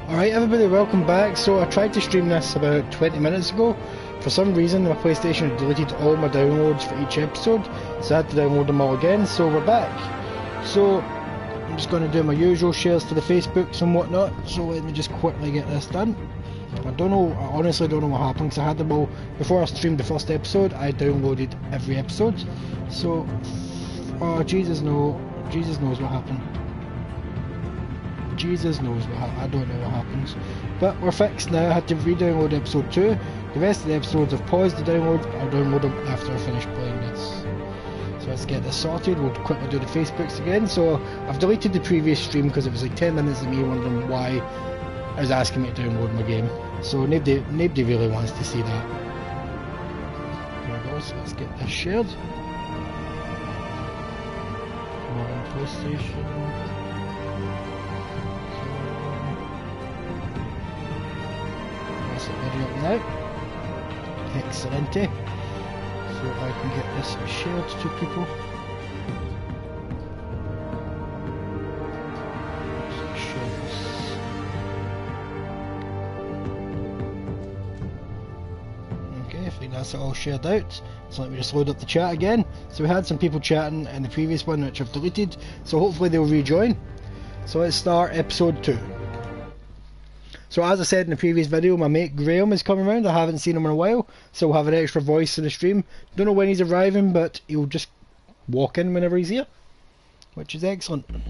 Alright everybody, welcome back. So I tried to stream this about 20 minutes ago. For some reason my PlayStation deleted all my downloads for each episode, so I had to download them all again, so we're back. So I'm just going to do my usual shares to the Facebooks and whatnot, so let me just quickly get this done. I honestly don't know what happened, because I had them all, before I streamed the first episode, I downloaded every episode. So, oh Jesus no, Jesus knows what happened. Jesus knows what happened. I don't know what happens. But we're fixed now. I had to re-download episode 2. The rest of the episodes I've paused the download. I'll download them after I finish playing this. So let's get this sorted. We'll quickly do the Facebooks again. So I've deleted the previous stream because it was like 10 minutes of me wondering why I was asking me to download my game. So nobody really wants to see that. There we go. So let's get this shared. Come on, PlayStation. Video up now. Excellente. So I can get this shared to people. So share this. Okay, I think that's all shared out. So let me just load up the chat again. So we had some people chatting in the previous one which I've deleted. So hopefully they'll rejoin. So let's start episode 2. So as I said in the previous video, my mate Graham is coming around. I haven't seen him in a while, so we'll have an extra voice in the stream. Don't know when he's arriving, but he'll just walk in whenever he's here, which is excellent. Here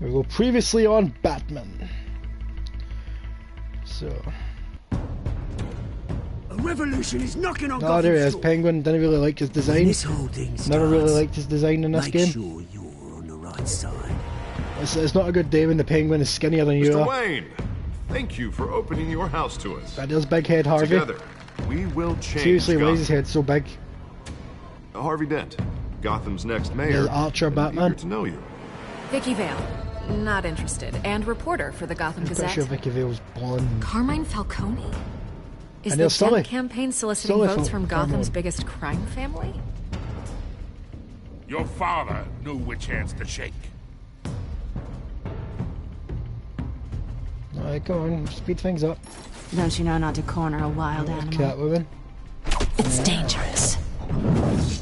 we go. Previously on Batman. So. A revolution is knocking on. Oh, there he is. Penguin. Didn't really like his design. Never really liked his design in this game. Sure you're on the right side. It's not a good day when the Penguin is skinnier than you Mr. are. Wayne, thank you for opening your house to us. That is big head Harvey. Together, we will change. Seriously, why Gotham. is his head so big? Harvey Dent, Gotham's next mayor. Is Archer Batman? Eager to know you. Vicky Vale, not interested, and reporter for the Gotham I'm pretty Gazette. sure Vicky Vale's blonde. Carmine Falcone? Is And the there's Sully. Dent campaign soliciting Sully votes from Falcone. Gotham's biggest crime family? Your father knew which hands to shake. Alright, come on, speed things up. Don't you know not to corner a wild animal? Catwoman. It's dangerous.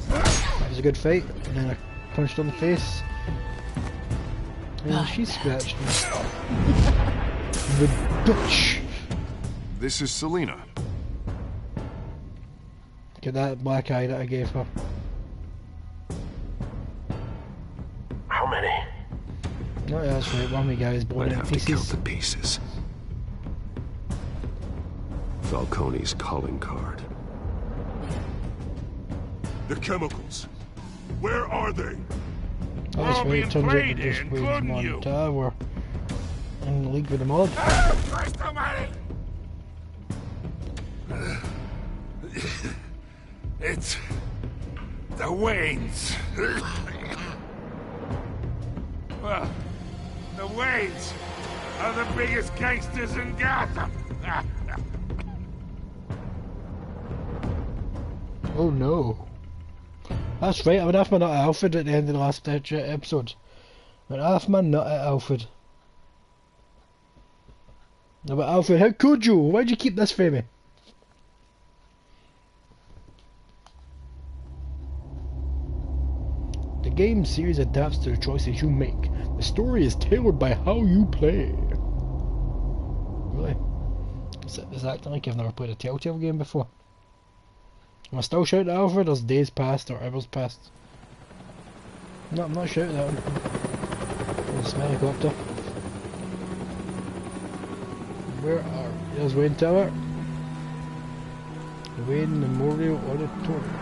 That was a good fight. And then I punched on the face. And she scratched me. The bitch. This is Selina. Get that black eye that I gave her. How many? No, yeah, that's right. One of the guys blown I'd in have to count pieces. the pieces. Falcone's calling card. The chemicals. Where are they? Oh, that's all right. being It turns out played that this in, was including you. Monta. We're in league with the mob. Christ almighty! It's the Waynes. Well, the Waynes are the biggest gangsters in Gotham. Oh no. That's right, I went off my nut at Alfred at the end of the last episode. I went off my nut at Alfred. No, but Alfred, how could you? Why'd you keep this for me? The game series adapts to the choices you make. The story is tailored by how you play. Really? Is acting like I've never played a Telltale game before. Am I still shouting at Alfred, or days past, or hours past? No, I'm not shouting at him. There's a helicopter. Where are... There's Wayne Tower. The Wayne Memorial Auditorium.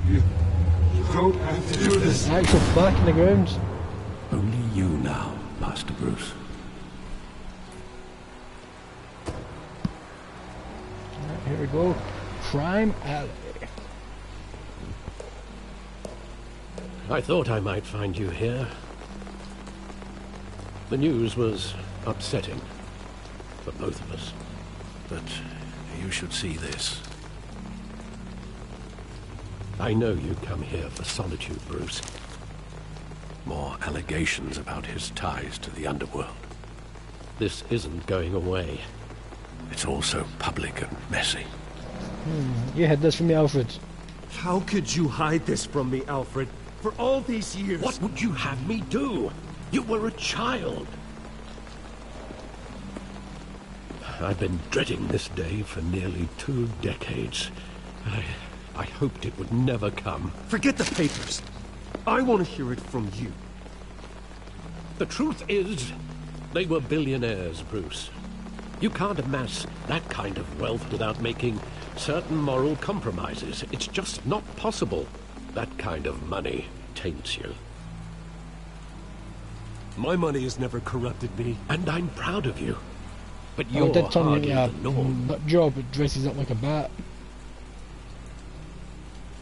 You don't have to do this. Actual plaque in the ground. Only you now, Master Bruce. Alright, here we go. Crime Alley. I thought I might find you here. The news was upsetting for both of us, but you should see this. I know you come here for solitude, Bruce. More allegations about his ties to the underworld. This isn't going away. It's all so public and messy. You had this from me, Alfred. How could you hide this from me, Alfred? For all these years... What would you have me do? You were a child. I've been dreading this day for nearly 2 decades. I hoped it would never come. Forget the papers. I want to hear it from you. The truth is, they were billionaires, Bruce. You can't amass that kind of wealth without making certain moral compromises. It's just not possible. That kind of money taints you. My money has never corrupted me. And I'm proud of you. But Oh, you're it did turn hardly me the norm. that job, it dresses up like a bat.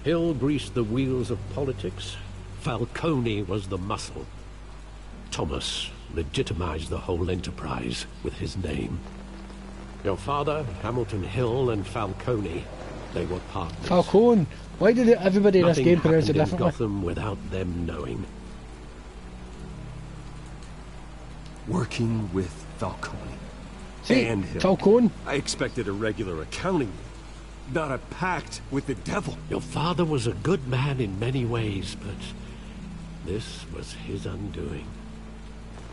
Hill greased the wheels of politics. Falcone was the muscle. Thomas legitimized the whole enterprise with his name. Your father, Hamilton Hill, and Falcone, they were partners. Falcone! Why did everybody in this Nothing game pronounce it happened in differently? Gotham without them knowing. Working with Falcone. See, And him. Falcone? I expected a regular accounting, not a pact with the devil. Your father was a good man in many ways, but this was his undoing.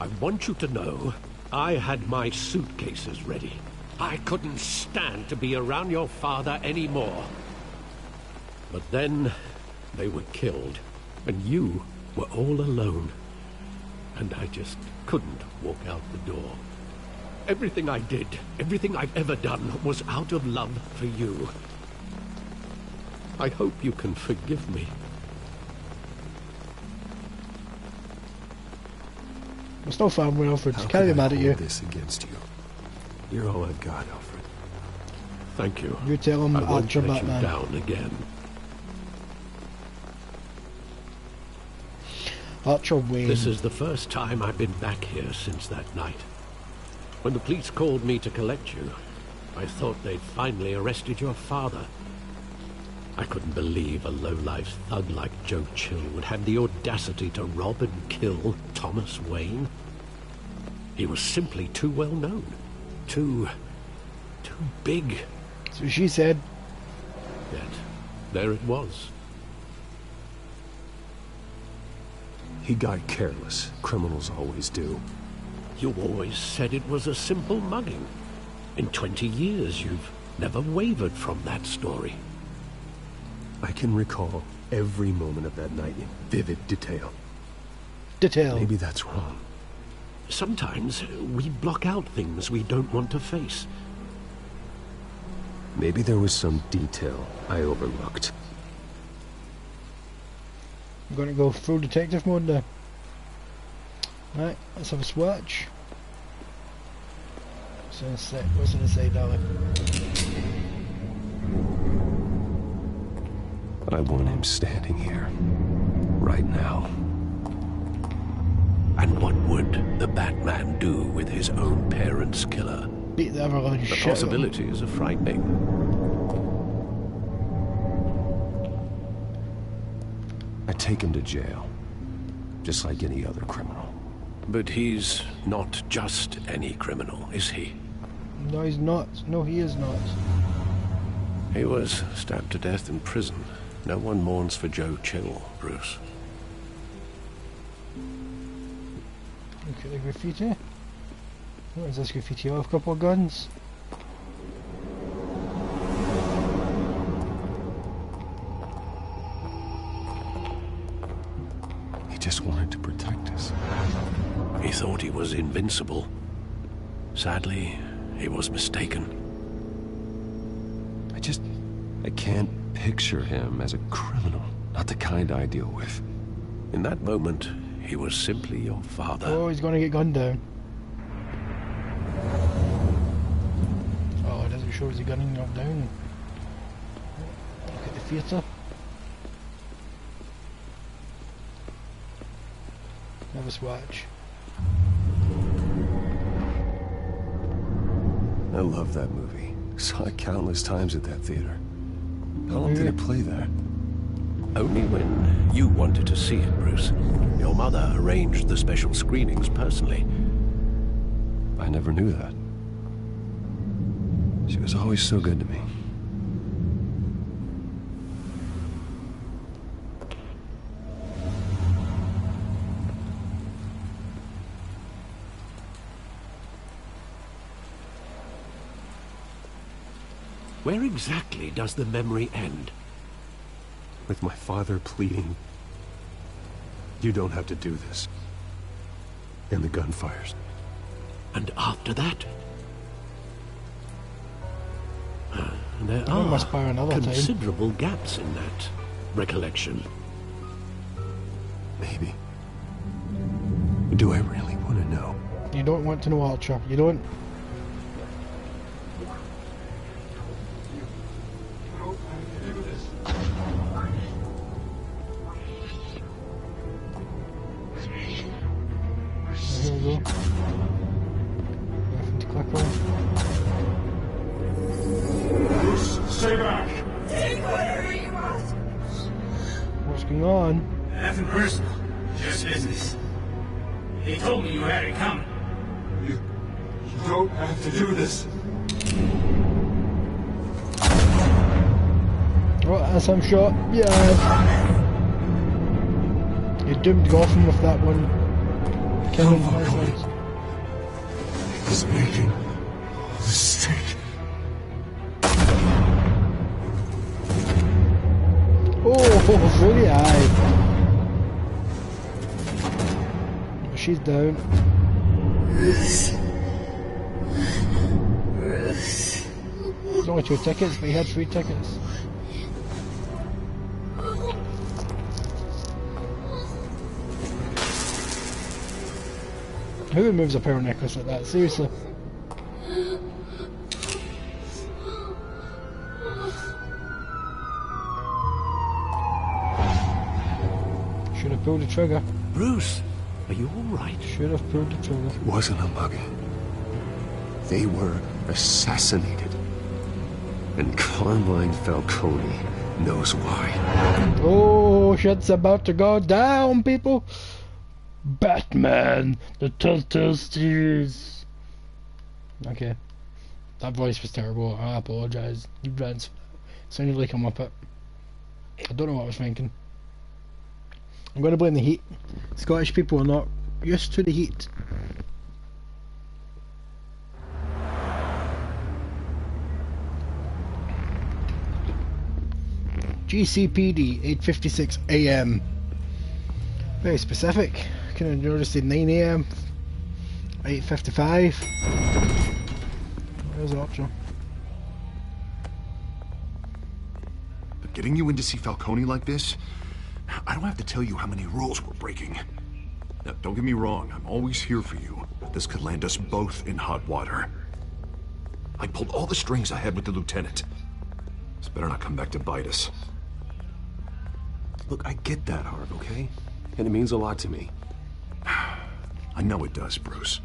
I want you to know, I had my suitcases ready. I couldn't stand to be around your father anymore. But then, they were killed, and you were all alone. And I just couldn't walk out the door. Everything I did, everything I've ever done, was out of love for you. I hope you can forgive me. I'm still family, Alfred. How Can't be could I mad at you. hold this against you? You're all I've got, Alfred. Thank you. You tell him I won't Archer let Batman. you down again. Archer Wayne. This is the first time I've been back here since that night. When the police called me to collect you, I thought they'd finally arrested your father. I couldn't believe a low-life thug like Joe Chill would have the audacity to rob and kill Thomas Wayne. He was simply too well known. Too big. That's what she said. Yet, there it was. He got careless. Criminals always do. You always said it was a simple mugging. In 20 years, you've never wavered from that story. I can recall every moment of that night in vivid detail. Detail. Maybe that's wrong. Sometimes we block out things we don't want to face. Maybe there was some detail I overlooked. I'm going to go full detective mode now. Right, let's have a swatch. What's in the side, darling? I want him standing here. Right now. And what would the Batman do with his own parents' killer? Beat the ever living The shit. possibilities are frightening. I take him to jail. Just like any other criminal. But he's not just any criminal, is he? No, he's not. No, he is not. He was stabbed to death in prison. No one mourns for Joe Chill, Bruce. Look at the graffiti. What is this graffiti? Oh, a couple of guns. He just wanted to protect us. He thought he was invincible. Sadly, he was mistaken. I can't picture him as a criminal. Not the kind I deal with. In that moment, he was simply your father. Oh, he's going to get gunned down. Oh, it doesn't show us the gunning him down. Look at the theatre. Have a swatch. I love that movie. Saw it countless times at that theater. How long did it play there? Only when you wanted to see it, Bruce. Your mother arranged the special screenings personally. I never knew that. She was always so good to me. Where exactly does the memory end? With my father pleading, "You don't have to do this." And the gun fires. And after that? There We must are buy another time. considerable gaps in that recollection. Maybe. Do I really want to know? You don't want to know, Archer. You don't. Here we go. Nothing to click on. Bruce, stay back. What's going on? Nothing personal, just business. He told me you had it coming. You don't have to do this. Oh, that's some shot. Yeah. You're doomed Gotham with that one. Killing persons. He's making a mistake. Oh, really high. She's down. There's only 2 tickets, but he had 3 tickets. Who removes a pearl necklace like that? Seriously. Should have pulled the trigger. Bruce, are you all right? Should have pulled the trigger. It wasn't a muggy. They were assassinated. And Carmine Falcone knows why. Oh, shit's about to go down, people. Batman, the Telltales series. Okay. That voice was terrible. I apologise. You rants. Sounded like a muppet. I don't know what I was thinking. I'm going to blame the heat. Scottish people are not used to the heat. GCPD 8:56 AM. Very specific. Could have noticed at 9 AM. 8:55. There's Archer. But getting you in to see Falcone like this, I don't have to tell you how many rules we're breaking. Now, don't get me wrong, I'm always here for you, but this could land us both in hot water. I pulled all the strings I had with the lieutenant. This better not come back to bite us. Look, I get that, Harv, okay? And it means a lot to me. I know it does, Bruce.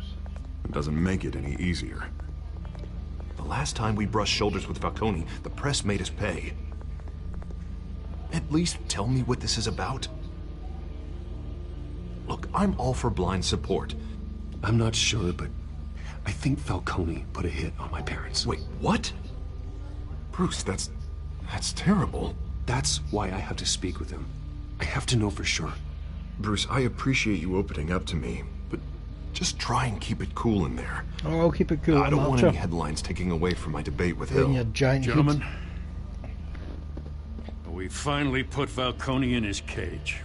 It doesn't make it any easier. The last time we brushed shoulders with Falcone, the press made us pay. At least tell me what this is about. Look, I'm all for blind support. I'm not sure, but I think Falcone put a hit on my parents. Wait, what? Bruce, that's terrible. That's why I have to speak with him. I have to know for sure. Bruce, I appreciate you opening up to me, but just try and keep it cool in there. Oh, I'll keep it cool. I don't want any headlines taking away from my debate with Hill. Your giant Gentlemen, we finally put Falcone in his cage.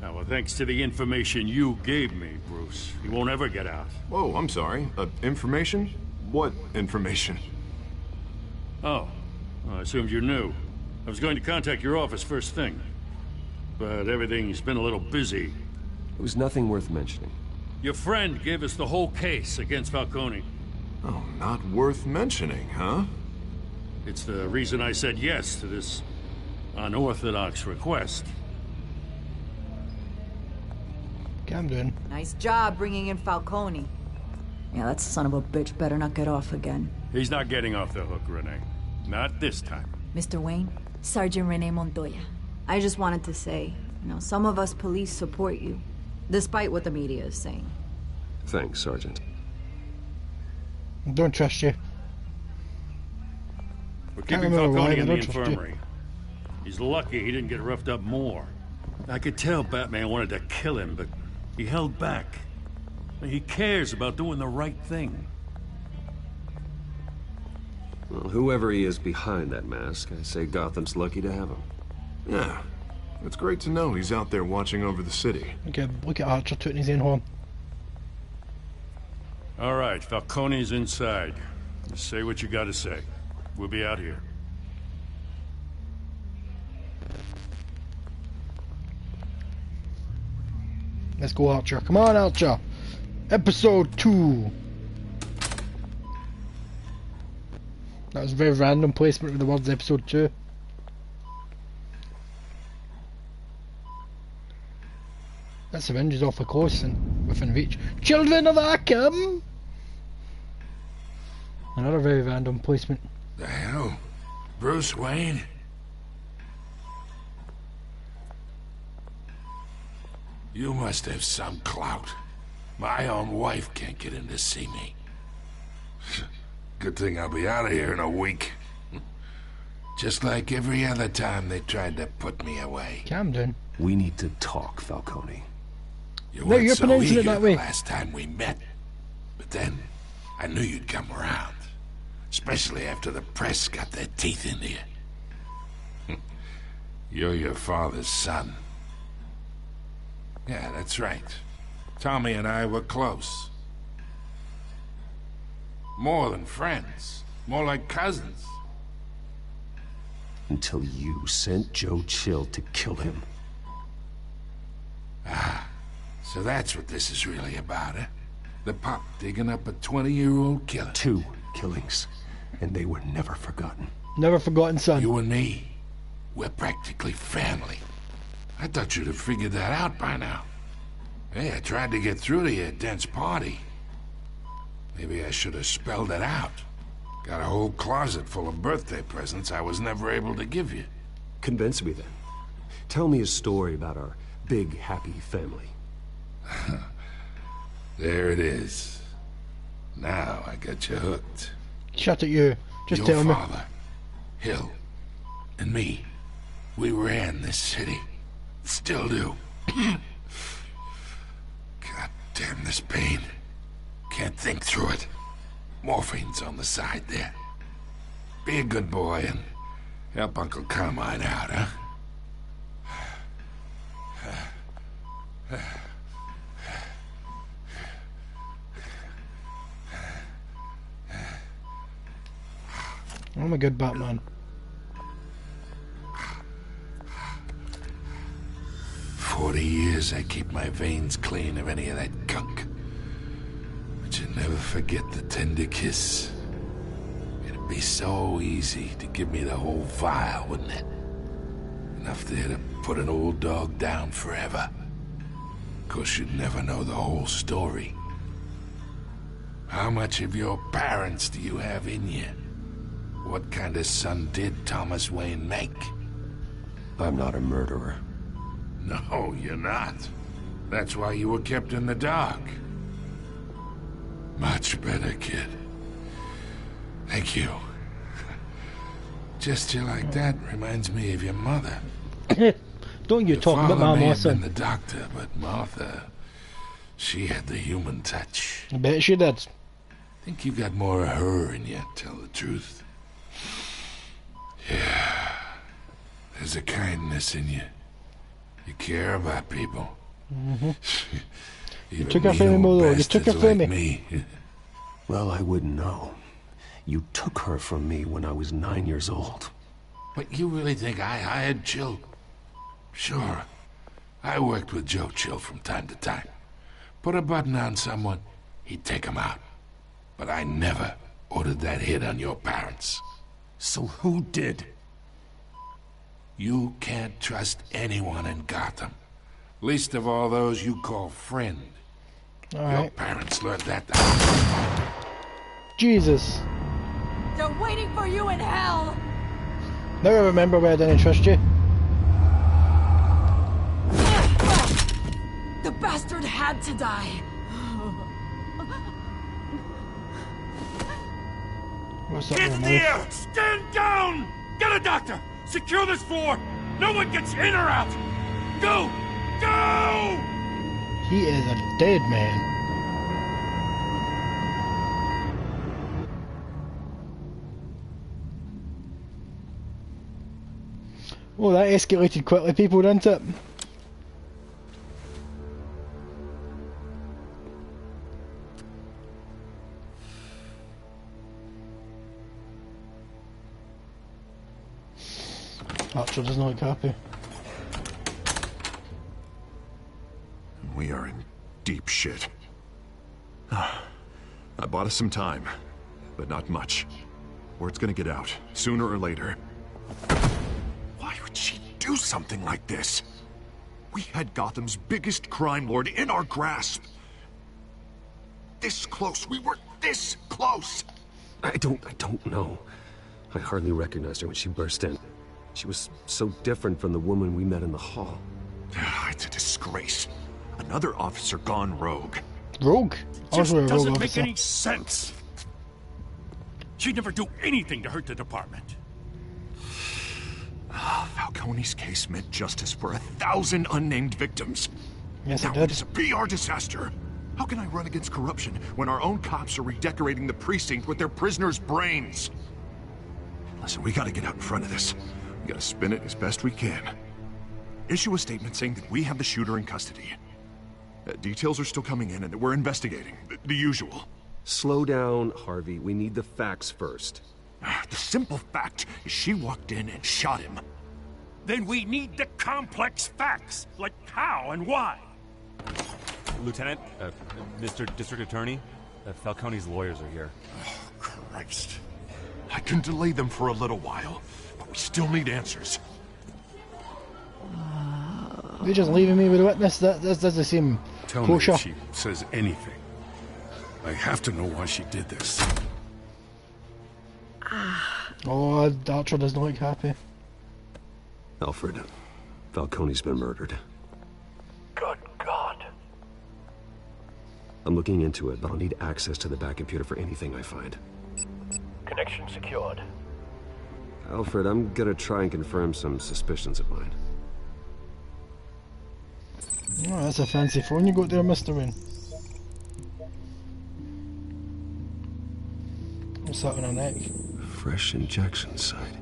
Now, well, thanks to the information you gave me, Bruce, he won't ever get out. Whoa, I'm sorry. Information? What information? Oh, well, I assumed you knew. I was going to contact your office first thing, but everything's been a little busy. It was nothing worth mentioning. Your friend gave us the whole case against Falcone. Oh, not worth mentioning, huh? It's the reason I said yes to this unorthodox request. Okay, I'm doing. Nice job bringing in Falcone. Yeah, that son of a bitch better not get off again. He's not getting off the hook, Renee. Not this time. Mr. Wayne, Sergeant Renee Montoya. I just wanted to say, some of us police support you, despite what the media is saying. Thanks, Sergeant. I don't trust you. We're Can't keeping remember why, Falcone but in I the don't trust you. infirmary. He's lucky he didn't get roughed up more. I could tell Batman wanted to kill him, but he held back. He cares about doing the right thing. Well, whoever he is behind that mask, I say Gotham's lucky to have him. Yeah, it's great to know he's out there watching over the city. Okay, look at Archer tooting his own horn. All right, Falcone's inside. Just say what you gotta say. We'll be out here. Let's go, Archer. Come on, Archer. Episode 2. That was a very random placement of the words episode 2. That's Avengers awfully close and within reach. Children of Arkham! Another very random placement. The hell? Bruce Wayne? You must have some clout. My own wife can't get in to see me. Good thing I'll be out of here in a week. Just like every other time they tried to put me away. Calm down. We need to talk, Falcone. You No, weren't you're so pronouncing it eager that way. the last time we met. But then, I knew you'd come around. Especially after the press got their teeth into you. You're your father's son. Yeah, that's right. Tommy and I were close. More than friends. More like cousins. Until you sent Joe Chill to kill him. Ah, so that's what this is really about, eh? The pup digging up a 20-year-old killer. 2 killings, and they were never forgotten. Never forgotten, son. You and me, we're practically family. I thought you'd have figured that out by now. Hey, I tried to get through to your dense party. Maybe I should have spelled it out. Got a whole closet full of birthday presents I was never able to give you. Convince me then. Tell me a story about our big, happy family. There it is. Now I got you hooked. Shut at you. Just Your tell me. father, Hill, and me, we ran this city. Still do. God damn this pain. Can't think through it. Morphine's on the side there. Be a good boy and help Uncle Carmine out, huh? I'm a good Batman. For 40 years I keep my veins clean of any of that gunk. But you never forget the tender kiss. It'd be so easy to give me the whole vial, wouldn't it? Enough there to put an old dog down forever. Of course, you'd never know the whole story. How much of your parents do you have in you? What kind of son did Thomas Wayne make? I'm not a murderer. No, you're not. That's why you were kept in the dark. Much better, kid. Thank you. Gesture like that reminds me of your mother. Don't you Your talk about father my may have son. been the doctor, but Martha, she had the human touch. I bet she did. Think you got more of her in you, tell the truth. Yeah. There's a kindness in you. You care about people. You took her from me, Molo. You took her from me. Well, I wouldn't know. You took her from me when I was 9 years old. But you really think I hired Chill? Sure. I worked with Joe Chill from time to time. Put a button on someone, he'd take him out. But I never ordered that hit on your parents. So who did? You can't trust anyone in Gotham. Least of all those you call friend. All Your right. parents learned that. Jesus. They're waiting for you in hell! Now I remember why I didn't trust you. had to die. What's that Get little there! mouth? Stand down! Get a doctor! Secure this floor! No one gets in or out! Go! Go! He is a dead man. Oh, that escalated quickly, people, didn't it? Archer does not look happy. We are in deep shit. I bought us some time, but not much. Word's gonna get out, sooner or later. Why would she do something like this? We had Gotham's biggest crime lord in our grasp. This close, we were this close! I don't know. I hardly recognized her when she burst in. She was so different from the woman we met in the hall. It's a disgrace. Another officer gone rogue. Rogue? Just Also a rogue doesn't make officer. any sense. She'd never do anything to hurt the department. Falcone's case meant justice for 1,000 unnamed victims. Yes, Now it it's did. a PR disaster. How can I run against corruption when our own cops are redecorating the precinct with their prisoners' brains? Listen, we gotta get out in front of this. We gotta spin it as best we can. Issue a statement saying that we have the shooter in custody. Details are still coming in and that we're investigating. The usual. Slow down, Harvey. We need the facts first. The simple fact is she walked in and shot him. Then we need the complex facts, like how and why. Lieutenant, Mr. District Attorney, Falcone's lawyers are here. Oh, Christ. I can delay them for a little while, but we still need answers. You're just leaving me with a witness? That doesn't seem Tell kosher. me if she says anything. I have to know why she did this. Oh, Archer does not look happy. Alfred, Falcone's been murdered. Good God. I'm looking into it, but I'll need access to the back computer for anything I find. Connection secured. Alfred, I'm gonna try and confirm some suspicions of mine. Oh, that's a fancy phone you got there, Mr. Wayne. What's that on her neck? Fresh injection site.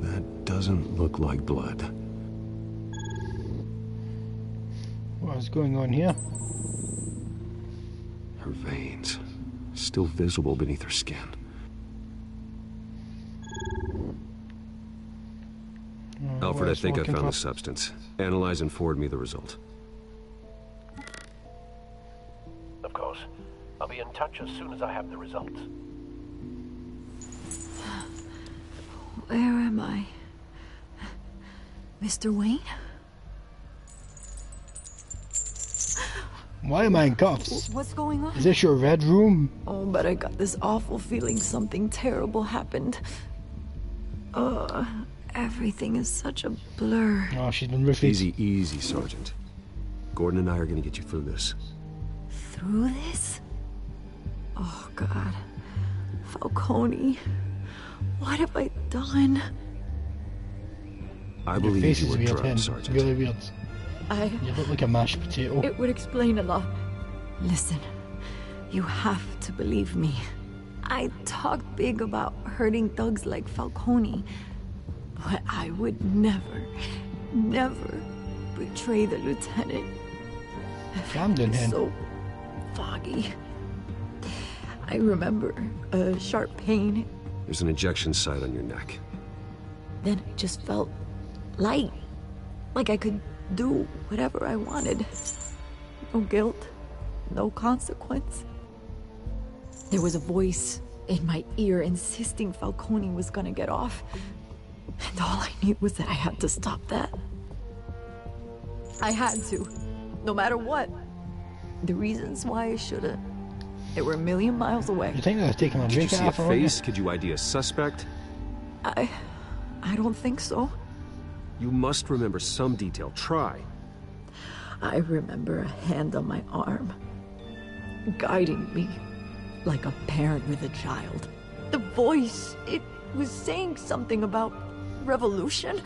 That doesn't look like blood. What is going on here? Her veins, still visible beneath her skin. Alfred, I think I found the substance. Analyze and forward me the result. Of course. I'll be in touch as soon as I have the results. Where am I? Mr. Wayne? Why am I in cuffs? What's going on? Is this your red room? Oh, but I got this awful feeling something terrible happened. Everything is such a blur. Oh, she's been roofied. Easy, easy, Sergeant. Gordon and I are gonna get you through this. Through this? Oh, God. Falcone. What have I done? I Your believe face you is were weird, drugged, Hen. Sergeant. Really weird. You look like a mashed potato. It would explain a lot. Listen, you have to believe me. I talked big about hurting thugs like Falcone, but I would never betray the lieutenant. Calm down, Hen. So foggy. I remember a sharp pain. There's an injection site on your neck. Then I just felt light, like I could do whatever I wanted. No guilt, no consequence. There was a voice in my ear insisting Falcone was gonna get off. And all I knew was that I had to stop that. I had to, no matter what. The reasons why I should've, they were a million miles away. You think they're taking a Did you drink see a off her? face? Could you ID a suspect? I don't think so. You must remember some detail. Try. I remember a hand on my arm, guiding me like a parent with a child. The voice, it was saying something about revolution.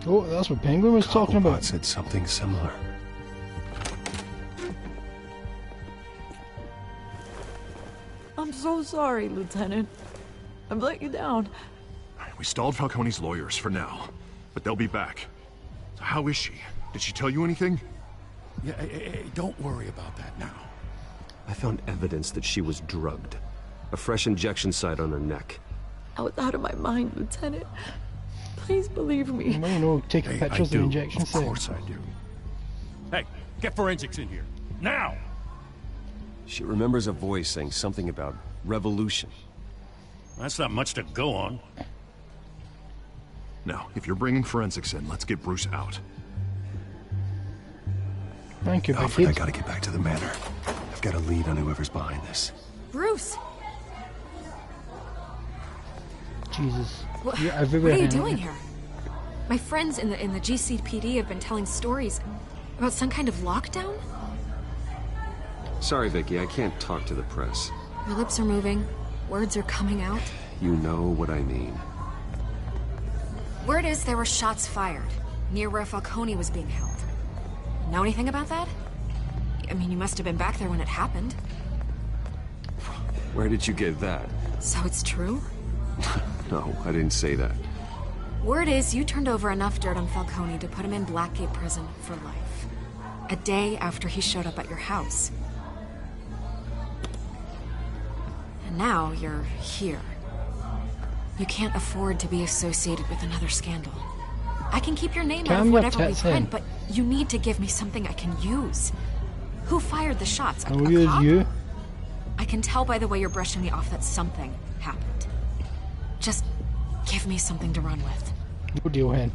Oh, that's what Penguin was talking about. Said something similar. I'm so sorry, Lieutenant. I've let you down. We stalled Falcone's lawyers for now, but they'll be back. So how is she? Did she tell you anything? Yeah, hey, don't worry about that now. I found evidence that she was drugged. A fresh injection site on her neck. I was out of my mind, Lieutenant. Please believe me. Well, you know, taking pictures of the injection site. Of course I do. Hey, get forensics in here. Now! She remembers a voice saying something about revolution. That's not much to go on. Now, if you're bringing forensics in, let's get Bruce out. Thank you, Alfred, I gotta get back to the manor. I've got a lead on whoever's behind this. Bruce! Jesus. What You're are you doing here? My friends in the GCPD have been telling stories about some kind of lockdown? Sorry, Vicky, I can't talk to the press. Your lips are moving. Words are coming out. You know what I mean. Word is there were shots fired near where Falcone was being held. Know anything about that? I mean, you must have been back there when it happened. Where did you get that? So it's true? No, I didn't say that. Word is you turned over enough dirt on Falcone to put him in Blackgate Prison for life. A day after he showed up at your house. And now you're here. You can't afford to be associated with another scandal. I can keep your name out of whatever we print, but you need to give me something I can use. Who fired the shots? A cop? You? I can tell by the way you're brushing me off that something happened. Just give me something to run with. No deal, Hen.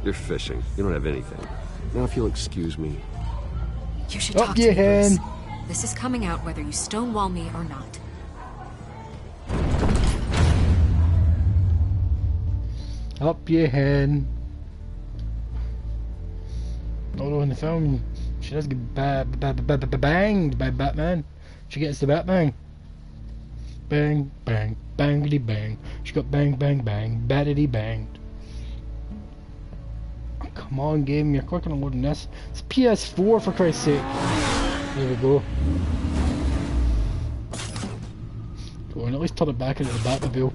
You're fishing. You don't have anything. Now, if you'll excuse me. You should talk to me, Bruce. This is coming out whether you stonewall me or not. Up your hen. Although in the film, she does get banged by Batman. She gets the Batman. Bang, bang, bangity bang. She got bang, bang, bang, battity banged. Oh, come on, game, you're quick on loading this. It's PS4 for Christ's sake. There we go. Go on, at least turn it back into the Batmobile.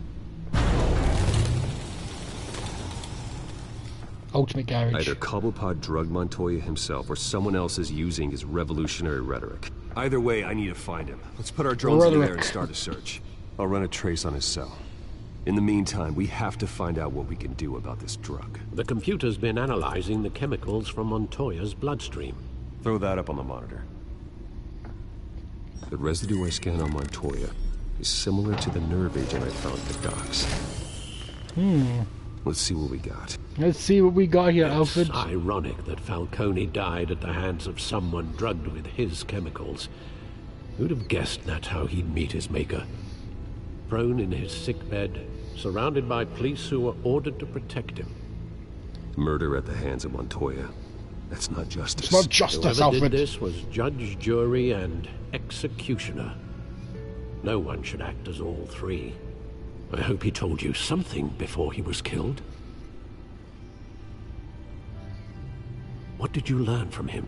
Ultimate garage. Either Cobblepot drugged Montoya himself or someone else is using his revolutionary rhetoric. Either way, I need to find him. Let's put our drones in there and start a search. I'll run a trace on his cell. In the meantime, we have to find out what we can do about this drug. The computer's been analyzing the chemicals from Montoya's bloodstream. Throw that up on the monitor. The residue I scanned on Montoya is similar to the nerve agent I found at the docks. Let's see what we got. Let's see what we got here, Alfred. It's ironic that Falcone died at the hands of someone drugged with his chemicals. Who'd have guessed that's how he'd meet his maker? Prone in his sickbed, surrounded by police who were ordered to protect him. Murder at the hands of Montoya. That's not justice. It's not justice, Whoever Alfred. did this was judge, jury, and executioner. No one should act as all three. I hope he told you something before he was killed. What did you learn from him?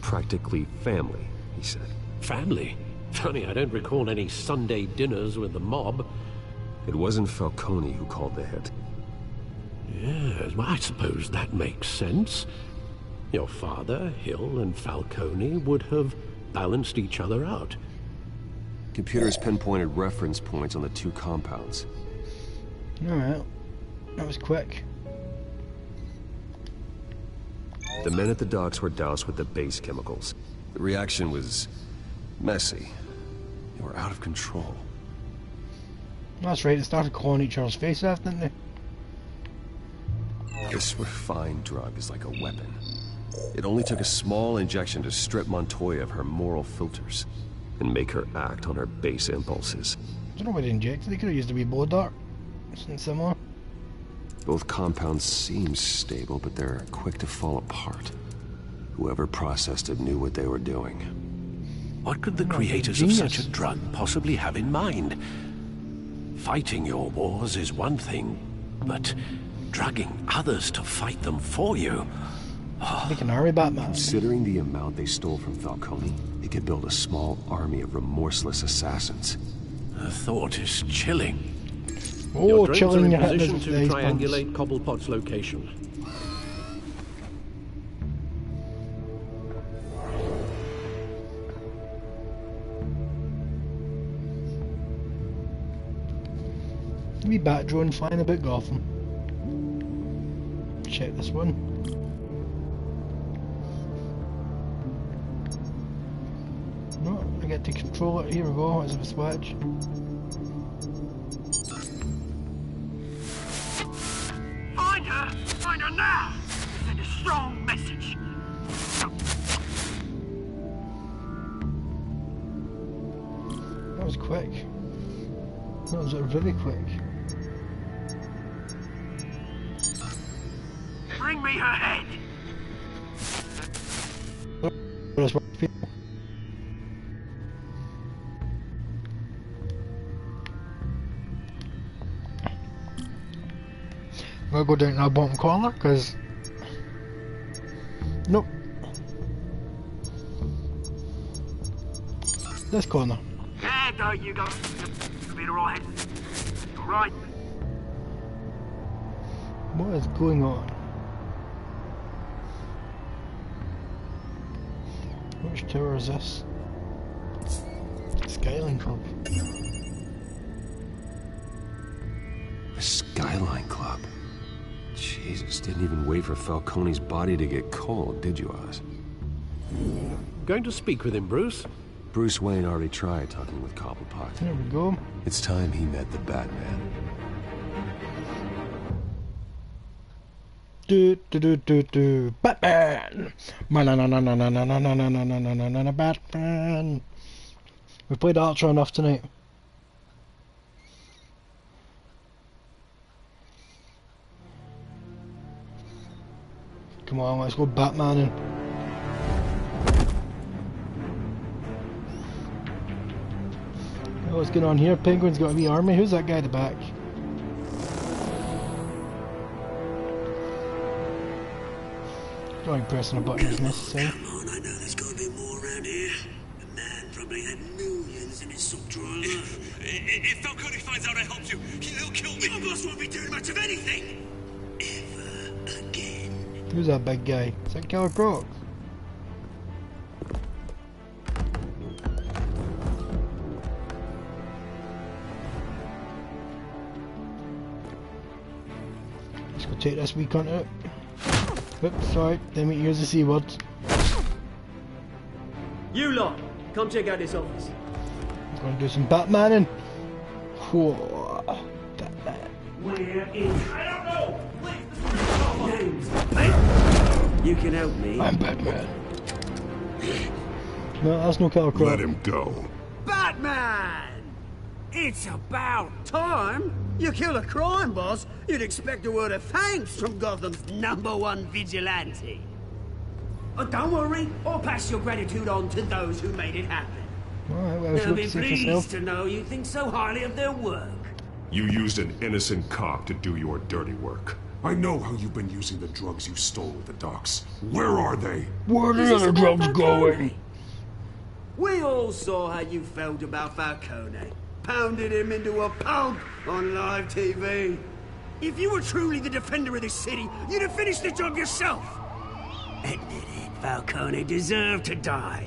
Practically family, he said. Family? Funny, I don't recall any Sunday dinners with the mob. It wasn't Falcone who called the hit. Yes, well, I suppose that makes sense. Your father, Hill, and Falcone would have balanced each other out. Computers pinpointed reference points on the two compounds. Alright. That was quick. The men at the docks were doused with the base chemicals. The reaction was messy. They were out of control. That's right, they started calling each other's faces off, didn't they? This refined drug is like a weapon. It only took a small injection to strip Montoya of her moral filters and make her act on her base impulses. I don't know why they injected. They could have used a wee blow dart. Something similar. Both compounds seem stable, but they're quick to fall apart. Whoever processed it knew what they were doing. What could the creators of such a drug possibly have in mind? Fighting your wars is one thing, but drugging others to fight them for you... They can hurry Batman. Considering the amount they stole from Falcone, they could build a small army of remorseless assassins. The thought is chilling. Oh, your drones chilling are in position to triangulate Cobblepot's location. Wee bat drone flying about Gotham. Check this one. No, I get to control it. Here we go, as of a switch. Find her now! Send a strong message. That was quick. That was really quick. Bring me her head! I'm gonna go down to that bottom corner, because... Nope. This corner. There you go. You'll be alright. Alright. What is going on? Which tower is this? Skyline Club. The Skyline Club. Jesus, didn't even wait for Falcone's body to get cold, did you, Oz? Going to speak with him, Bruce? Bruce Wayne already tried talking with Cobblepot. There we go. It's time he met the Batman. Batman! Batman! We played Archer enough tonight. Come on, let's go Batmaning. Oh, what's going on here? Penguin's got a wee army. Who's that guy at the back? Going pressing a button is necessary. Come on, I know there's got to be more around here. The man probably had millions in his sock drawer alone. If Falcone finds out I helped you, he'll kill me. Your boss won't be doing much of anything. Ever again. Who's that big guy? Is that Killer Croc? Let's go take this wee cunt out. Oops, sorry, didn't mean to use the C word. You lot, come check out this office. I'm gonna do some Batmaning. Whoa, Batman. Where is... I don't know! Names. You can help me. I'm Batman. No, that's no Killer Croc. Let him go. Batman! It's about time. You kill a crime boss, you'd expect a word of thanks from Gotham's #1 vigilante. Oh, don't worry, I'll pass your gratitude on to those who made it happen. Alright, well, They'll be yourself. pleased to know you think so highly of their work. You used an innocent cop to do your dirty work. I know how you've been using the drugs you stole at the docks. Where are they? Where are the other drugs going? We all saw how you felt about Falcone. Pounded him into a pulp on live TV. If you were truly the defender of this city, you'd have finished the job yourself. Admit it, Falcone deserved to die.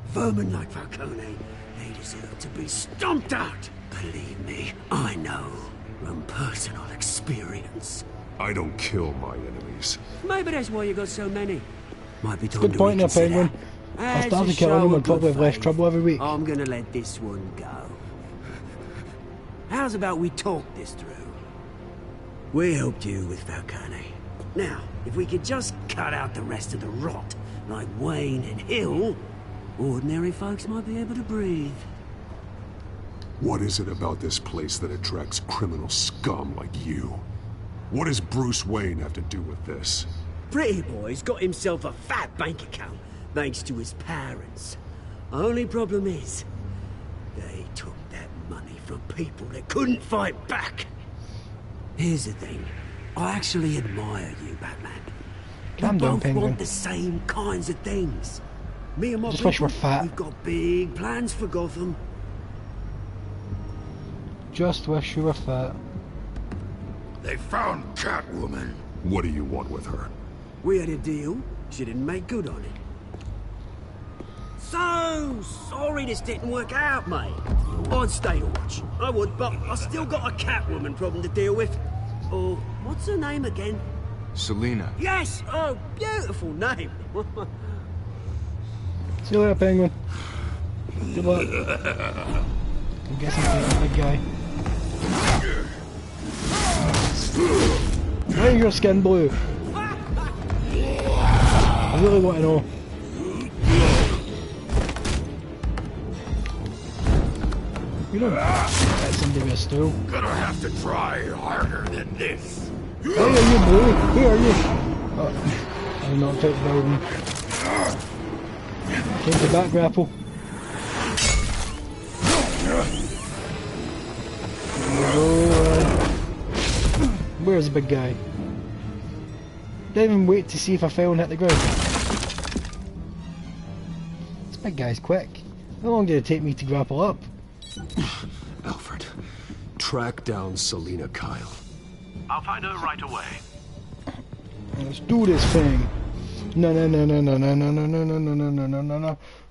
Vermin like Falcone, they deserve to be stomped out. Believe me, I know from personal experience. I don't kill my enemies. Maybe that's why you got so many. Might be time Good to point there, reconsider. Penguin. I'll start to kill him and probably have less trouble every week. I'm gonna let this one go. How's about we talk this through? We helped you with Falcone. Now, if we could just cut out the rest of the rot, like Wayne and Hill, ordinary folks might be able to breathe. What is it about this place that attracts criminal scum like you? What does Bruce Wayne have to do with this? Pretty boy's got himself a fat bank account, thanks to his parents. Only problem is, they took that money from people that couldn't fight back. Here's the thing. I actually admire you, Batman. Calm We down, both Penguin. want the same kinds of things. Me and my Just wish people, we're fat. we've got big plans for Gotham. Just wish you were fat. They found Catwoman. What do you want with her? We had a deal. She didn't make good on it. So sorry this didn't work out, mate. I'd stay to watch. I would, but I still got a Catwoman problem to deal with. Oh, what's her name again? Selina. Yes! Oh, beautiful name. See you later, Penguin. Good luck. I'm guessing fighting the big guy. Why is your skin blue? I really want to know. You don't let somebody with a stool. Gonna have to try harder than this. Hey, are you blue? Who are you? Oh, I'm not out the building. Take the back grapple. Where's the big guy? Didn't even wait to see if I fell and hit the ground. This big guy's quick. How long did it take me to grapple up? Alfred, track down Selina Kyle. I'll find her right away. Let's do this thing. No.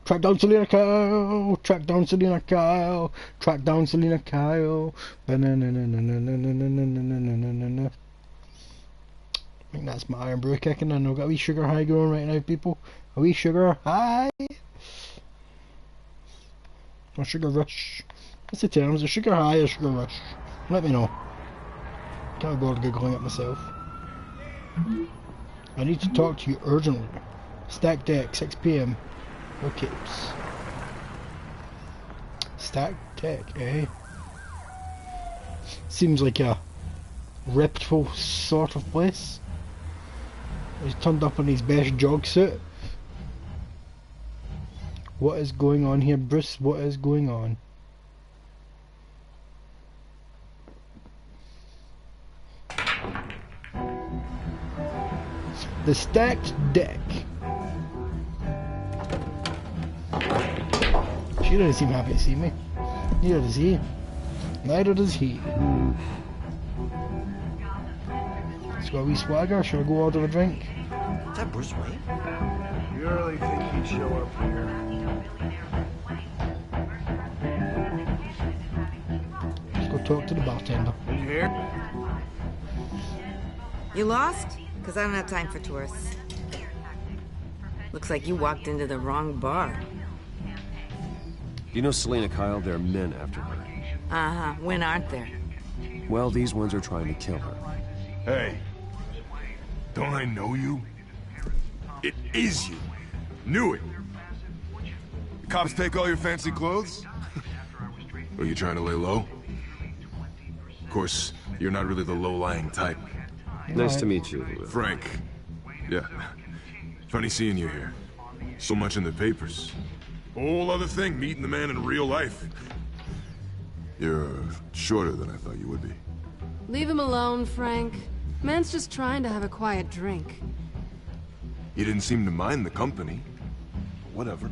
Track down Selina Kyle. Track down Selina Kyle. Track down Selina Kyle. I think that's my iron brew kicking in. I've got a wee sugar high going right now, people. A wee sugar high. Or sugar rush. What's the term? Is it sugar high or sugar rush? Let me know. Can't bother googling it myself. I need to talk to you urgently. Stack deck, 6 PM. Okay. Stack deck, eh? Seems like a reputable sort of place. He's turned up in his best jog suit. What is going on here, Bruce? What is going on? The stacked deck. She doesn't seem happy to see me. Neither does he. Neither does he. Let's go a wee swagger. Should I go order a drink? Is that Bruce Wayne? You really think he'd show up here? Let's go talk to the bartender. In here? You lost? Because I don't have time for tourists. Looks like you walked into the wrong bar. You know Selina Kyle? There are men after her. Uh-huh. When aren't there? Well, these ones are trying to kill her. Hey. Don't I know you? It is you. Knew it. The cops take all your fancy clothes? Are you trying to lay low? Of course, you're not really the low-lying type. Nice to meet you. Frank. Yeah. Funny seeing you here. So much in the papers. Whole other thing, meeting the man in real life. You're shorter than I thought you would be. Leave him alone, Frank. Man's just trying to have a quiet drink. You didn't seem to mind the company. Whatever.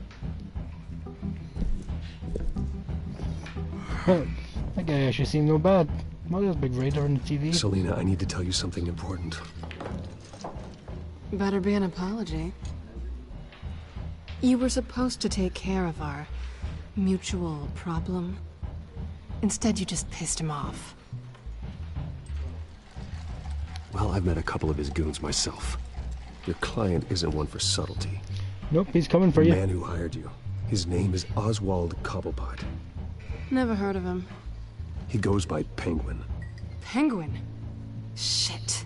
That guy actually seemed no bad. Well, there's a big radar on the TV. Selina, I need to tell you something important. Better be an apology. You were supposed to take care of our mutual problem. Instead, you just pissed him off. Well, I've met a couple of his goons myself. Your client isn't one for subtlety. Nope, he's coming for you. The man who hired you. His name is Oswald Cobblepot. Never heard of him. He goes by Penguin. Penguin? Shit.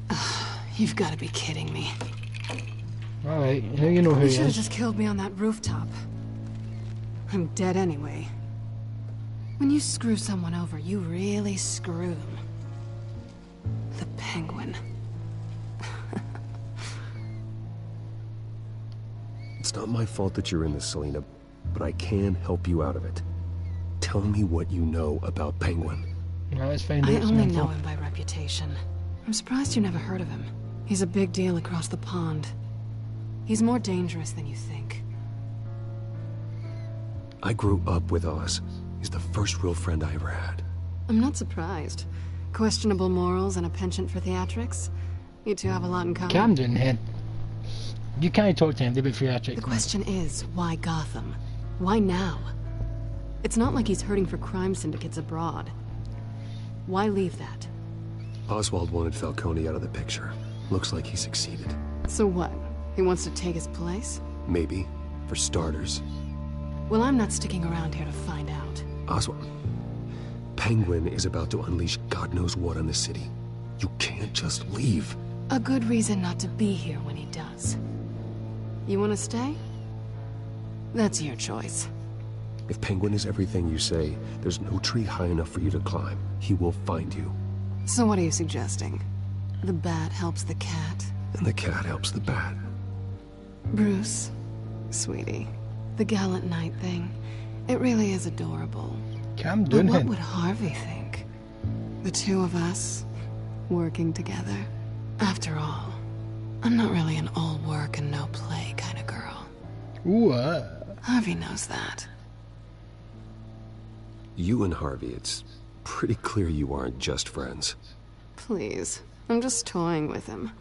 Ugh, you've got to be kidding me. Alright, now you know who You he should have is. just killed me on that rooftop. I'm dead anyway. When you screw someone over, you really screw them. The Penguin. It's not my fault that you're in this, Selena, but I can help you out of it. Tell me what you know about Penguin. I only know him by reputation. I'm surprised you never heard of him. He's a big deal across the pond. He's more dangerous than you think. I grew up with Oz. He's the first real friend I ever had. I'm not surprised. Questionable morals and a penchant for theatrics. You two have a lot in common. Camden, head. You can't talk to him, they're a bit theatrics. The question is, why Gotham? Why now? It's not like he's hurting for crime syndicates abroad. Why leave that? Oswald wanted Falcone out of the picture. Looks like he succeeded. So what? He wants to take his place? Maybe. For starters. Well, I'm not sticking around here to find out. Oswald. Penguin is about to unleash God knows what on the city. You can't just leave. A good reason not to be here when he does. You want to stay? That's your choice. If Penguin is everything you say, there's no tree high enough for you to climb. He will find you. So what are you suggesting? The bat helps the cat? And the cat helps the bat. Bruce, sweetie, the gallant knight thing, it really is adorable. But what would Harvey think? The two of us, working together. After all, I'm not really an all work and no play kind of girl. Ooh, Harvey knows that. You and Harvey, it's pretty clear you aren't just friends. Please, I'm just toying with him.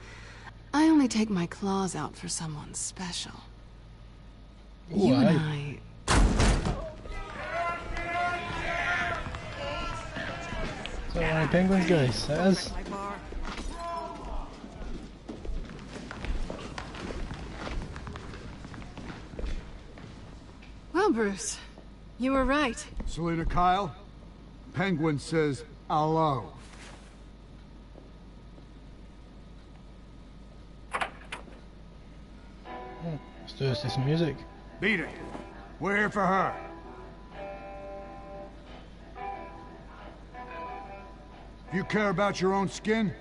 I only take my claws out for someone special. Ooh, you and I... So many penguins, guys. That is. Well, Bruce, you were right. Selena Kyle, Penguin says hello. Let's do this to some music. Beat it. We're here for her. If you care about your own skin,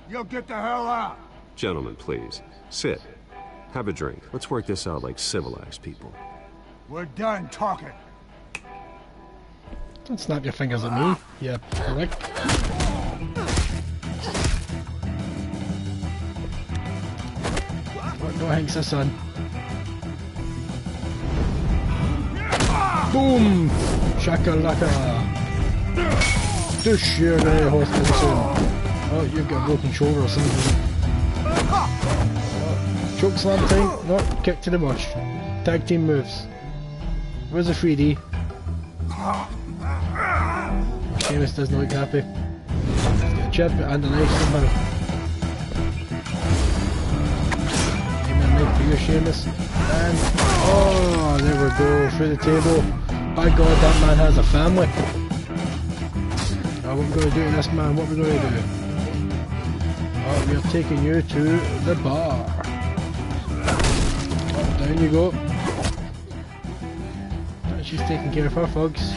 you'll get the hell out. Gentlemen, please. Sit. Have a drink. Let's work this out like civilized people. We're done talking. Don't snap your fingers at me. Yeah, prick. Go Hanks, son. Boom! Shakalaka! Dush, you're going to hospital soon. Oh, you've got a broken shoulder or something. Oh, choke slam time? No, kick to the bush. Tag team moves. Where's the 3D? Seamus doesn't look happy. Let's get a chip and a knife somehow. Give me a knife for you, Seamus. And oh, there we go, through the table. By God, that man has a family. Oh, what are we going to do to this man? What are we going to do? Oh, we're taking you to the bar. Oh, down you go. She's taking care of her folks.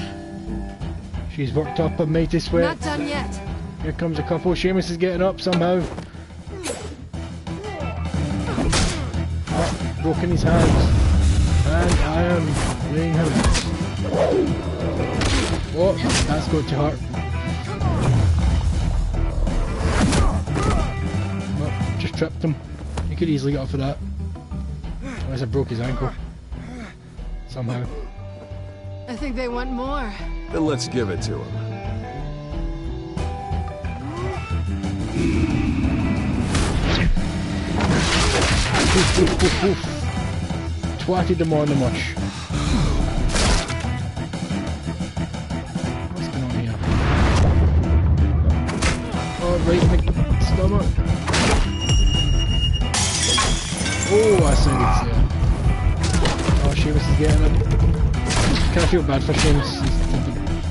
She's worked up a mighty sweat. Not done yet. Here comes a couple. Seamus is getting up somehow. Oh, broken his hands. And I am laying hands. Oh, that's got to hurt. Oh, just tripped him. He could easily get off of that. Unless I broke his ankle. Somehow. I think they want more. Then let's give it to him. Oof, oof, oof, oof. Twatted them on the mush. What's going on here? Oh, right in the stomach. Oh, I see it there. Oh, Seamus is getting it. Kind of feel bad for Seamus.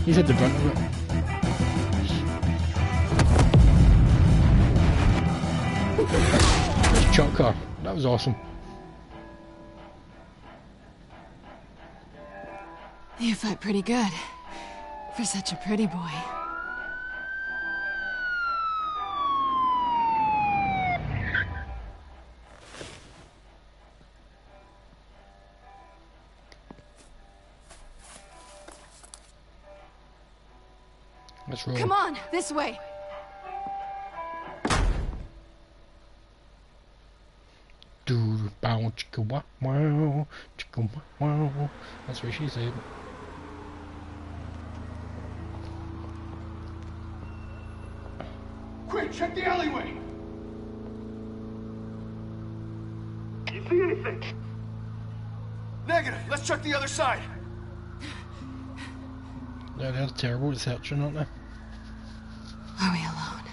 He's had the brunt of it. Just chuck her. That was awesome. You fight pretty good. For such a pretty boy. Let's roll. Come on, this way. Bow chicka wow wow chicka wow. That's what she said. Quick, check the alleyway. You see anything? Negative. Let's check the other side. Yeah, they're terrible at searching, aren't they? Are we alone?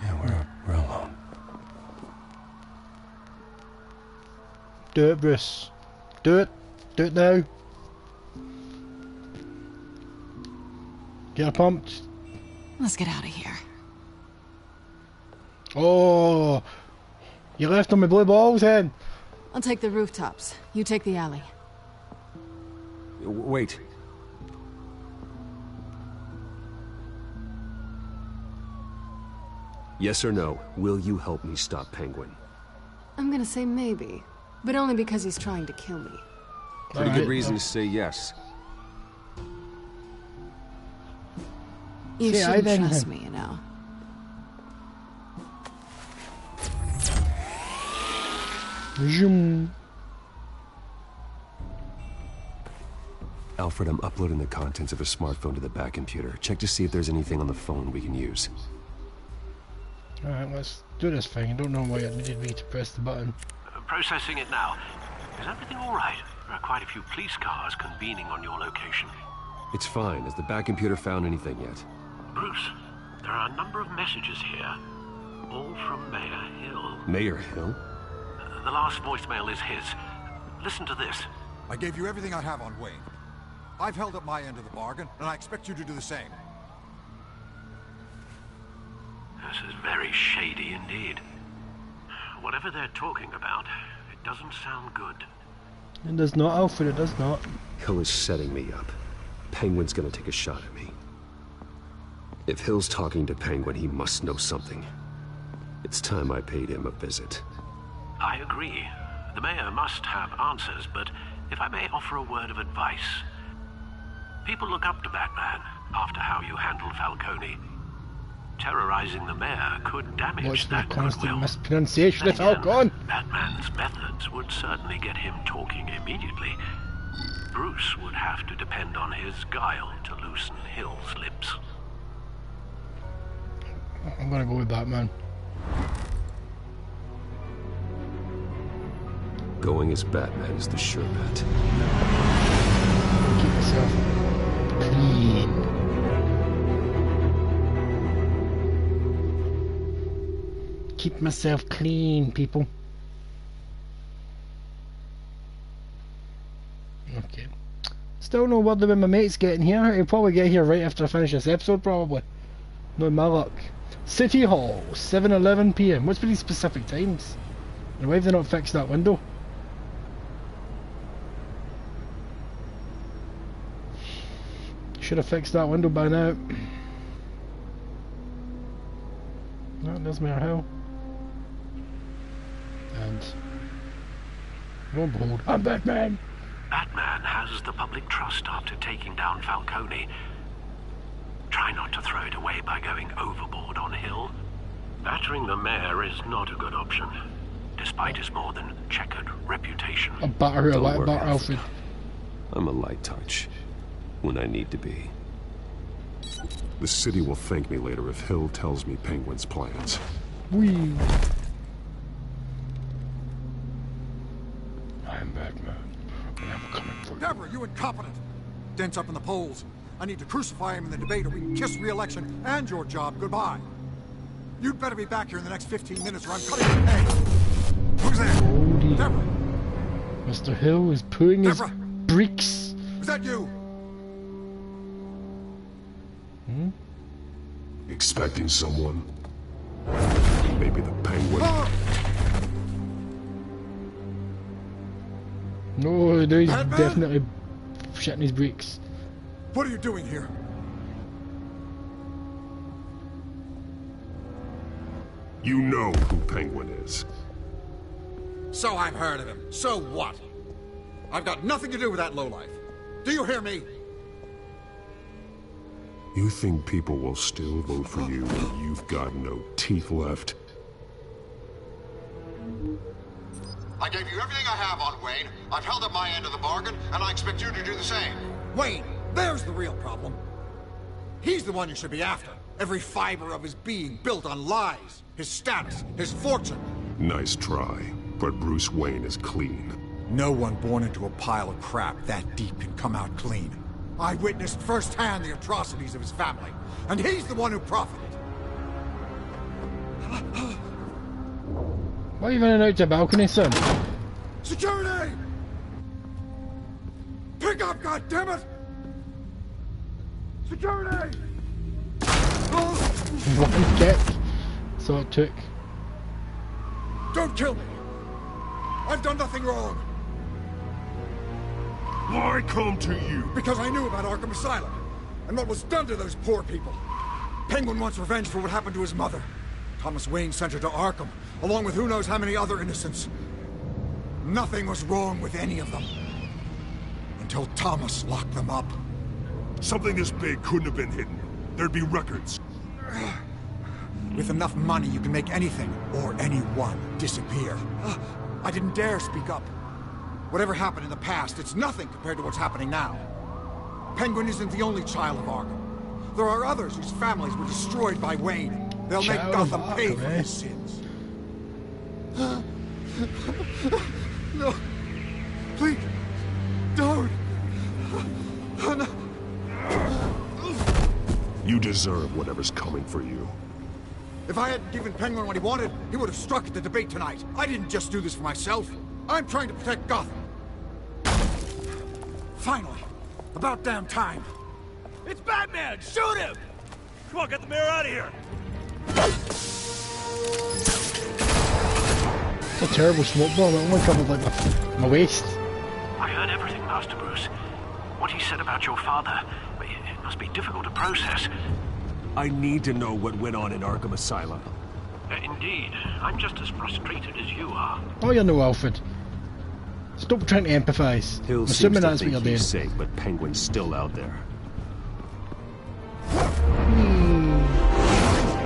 Yeah, we're alone. Do it, Bruce. Do it. Do it now. Get her pumped. Let's get out of here. Oh, you left on my blue balls, then. I'll take the rooftops. You take the alley. Wait. Yes or no, will you help me stop Penguin? I'm gonna say maybe, but only because he's trying to kill me. Pretty good reason to say yes. You shouldn't trust me, you know. Zoom. Alfred, I'm uploading the contents of a smartphone to the back computer. Check to see if there's anything on the phone we can use. Alright, let's do this thing. I don't know why it needed me to press the button. Processing it now. Is everything all right? There are quite a few police cars convening on your location. It's fine. Has the back computer found anything yet? Bruce, there are a number of messages here. All from Mayor Hill. Mayor Hill? The last voicemail is his. Listen to this. I gave you everything I have on Wayne. I've held up my end of the bargain, and I expect you to do the same. This is very shady indeed. Whatever they're talking about, it doesn't sound good. It does not, Alfred, it does not. Hill is setting me up. Penguin's gonna take a shot at me. If Hill's talking to Penguin, he must know something. It's time I paid him a visit. I agree. The mayor must have answers, but if I may offer a word of advice. People look up to Batman after how you handled Falcone. Terrorizing the mayor could damage that goodwill. Mispronunciation, it's all gone. Batman's methods would certainly get him talking immediately. Bruce would have to depend on his guile to loosen Hill's lips. I'm gonna go with Batman. Going as Batman is the sure bet. Keep yourself clean. Keep myself clean, people. Okay. Still no word when my mate's getting here. He'll probably get here right after I finish this episode, probably. No, my luck. City Hall, 7:11 PM. What's pretty specific times? And why have they not fixed that window? Should have fixed that window by now. No, there's Mayor Hill. And lo and behold, I'm Batman! Batman has the public trust after taking down Falcone. Try not to throw it away by going overboard on Hill. Battering the mayor is not a good option, despite his more than checkered reputation. A batter a light batter, Alfred. I'm a light touch when I need to be. The city will thank me later if Hill tells me Penguin's plans. Whee! I'm Batman, and I'm coming for you. Deborah, you incompetent! Dent's up in the polls. I need to crucify him in the debate or we can kiss re-election and your job goodbye. You'd better be back here in the next 15 minutes or I'm cutting your pay. Who's there? Holy. Deborah! Mr. Hill is putting Deborah. his bricks. Is that you? Hmm? Expecting someone? Maybe the Penguin? No, he's definitely shitting his bricks. What are you doing here? You know who Penguin is. So I've heard of him. So what? I've got nothing to do with that lowlife. Do you hear me? You think people will still vote for you when you've got no teeth left? I gave you everything I have on Wayne. I've held up my end of the bargain, and I expect you to do the same. Wayne, there's the real problem. He's the one you should be after. Every fiber of his being built on lies. His status, his fortune. Nice try, but Bruce Wayne is clean. No one born into a pile of crap that deep can come out clean. I witnessed firsthand the atrocities of his family, and he's the one who profited. Why are you running out to the balcony, son? Security! Pick up, goddammit! Security! One kick. So it took. Don't kill me! I've done nothing wrong! Why come to you? Because I knew about Arkham Asylum, and what was done to those poor people. Penguin wants revenge for what happened to his mother. Thomas Wayne sent her to Arkham, along with who knows how many other innocents. Nothing was wrong with any of them. Until Thomas locked them up. Something this big couldn't have been hidden. There'd be records. With enough money, you can make anything, or anyone, disappear. I didn't dare speak up. Whatever happened in the past, it's nothing compared to what's happening now. Penguin isn't the only child of Arkham. There are others whose families were destroyed by Wayne. They'll make Gotham pay for his sins. No. Please. Don't. No. You deserve whatever's coming for you. If I hadn't given Penguin what he wanted, he would have struck at the debate tonight. I didn't just do this for myself. I'm trying to protect Gotham. Finally. About damn time. It's Batman! Shoot him! Come on, get the mayor out of here! It's a terrible smoke bomb. It only covered like my waist. I heard everything, Master Bruce. What he said about your father, it must be difficult to process. I need to know what went on in Arkham Asylum. Indeed. I'm just as frustrated as you are. Oh, you know, Alfred. Stop trying to empathise. I'm assuming that's what you're doing. Safe, but Penguin's still out there.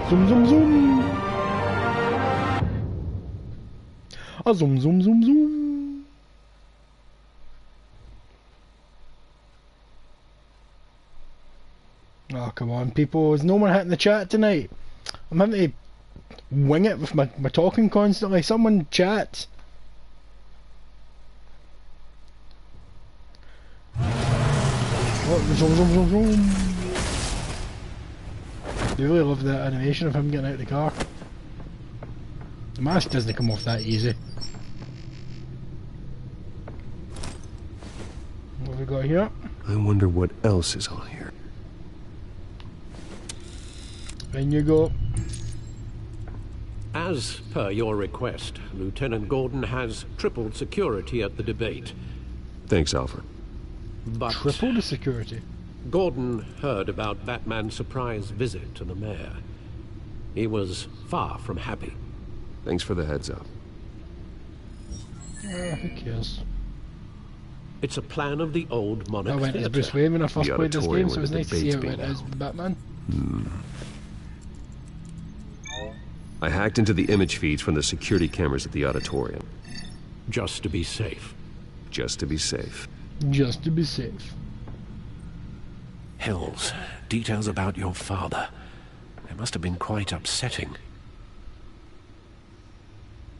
Zoom, zoom, zoom. Ah, zoom, zoom, zoom, zoom. Oh, come on, people. There's no one hitting the chat tonight. I'm having to wing it with my talking constantly. Someone chat. Oh, zoom, zoom, zoom, zoom. I really love that animation of him getting out of the car. The mask doesn't come off that easy. What have we got here? I wonder what else is on here. In you go. As per your request, Lieutenant Gordon has tripled security at the debate. Thanks, Alfred. But triple the security? Gordon heard about Batman's surprise visit to the mayor. He was far from happy. Thanks for the heads up. Who cares? It's a plan of the old Monarch I went as Bruce Wayne when I first played this game, so it was nice to see how it went as Batman. I hacked into the image feeds from the security cameras at the auditorium. Just to be safe. Just to be safe. Just to be safe. Hells, details about your father. It must have been quite upsetting.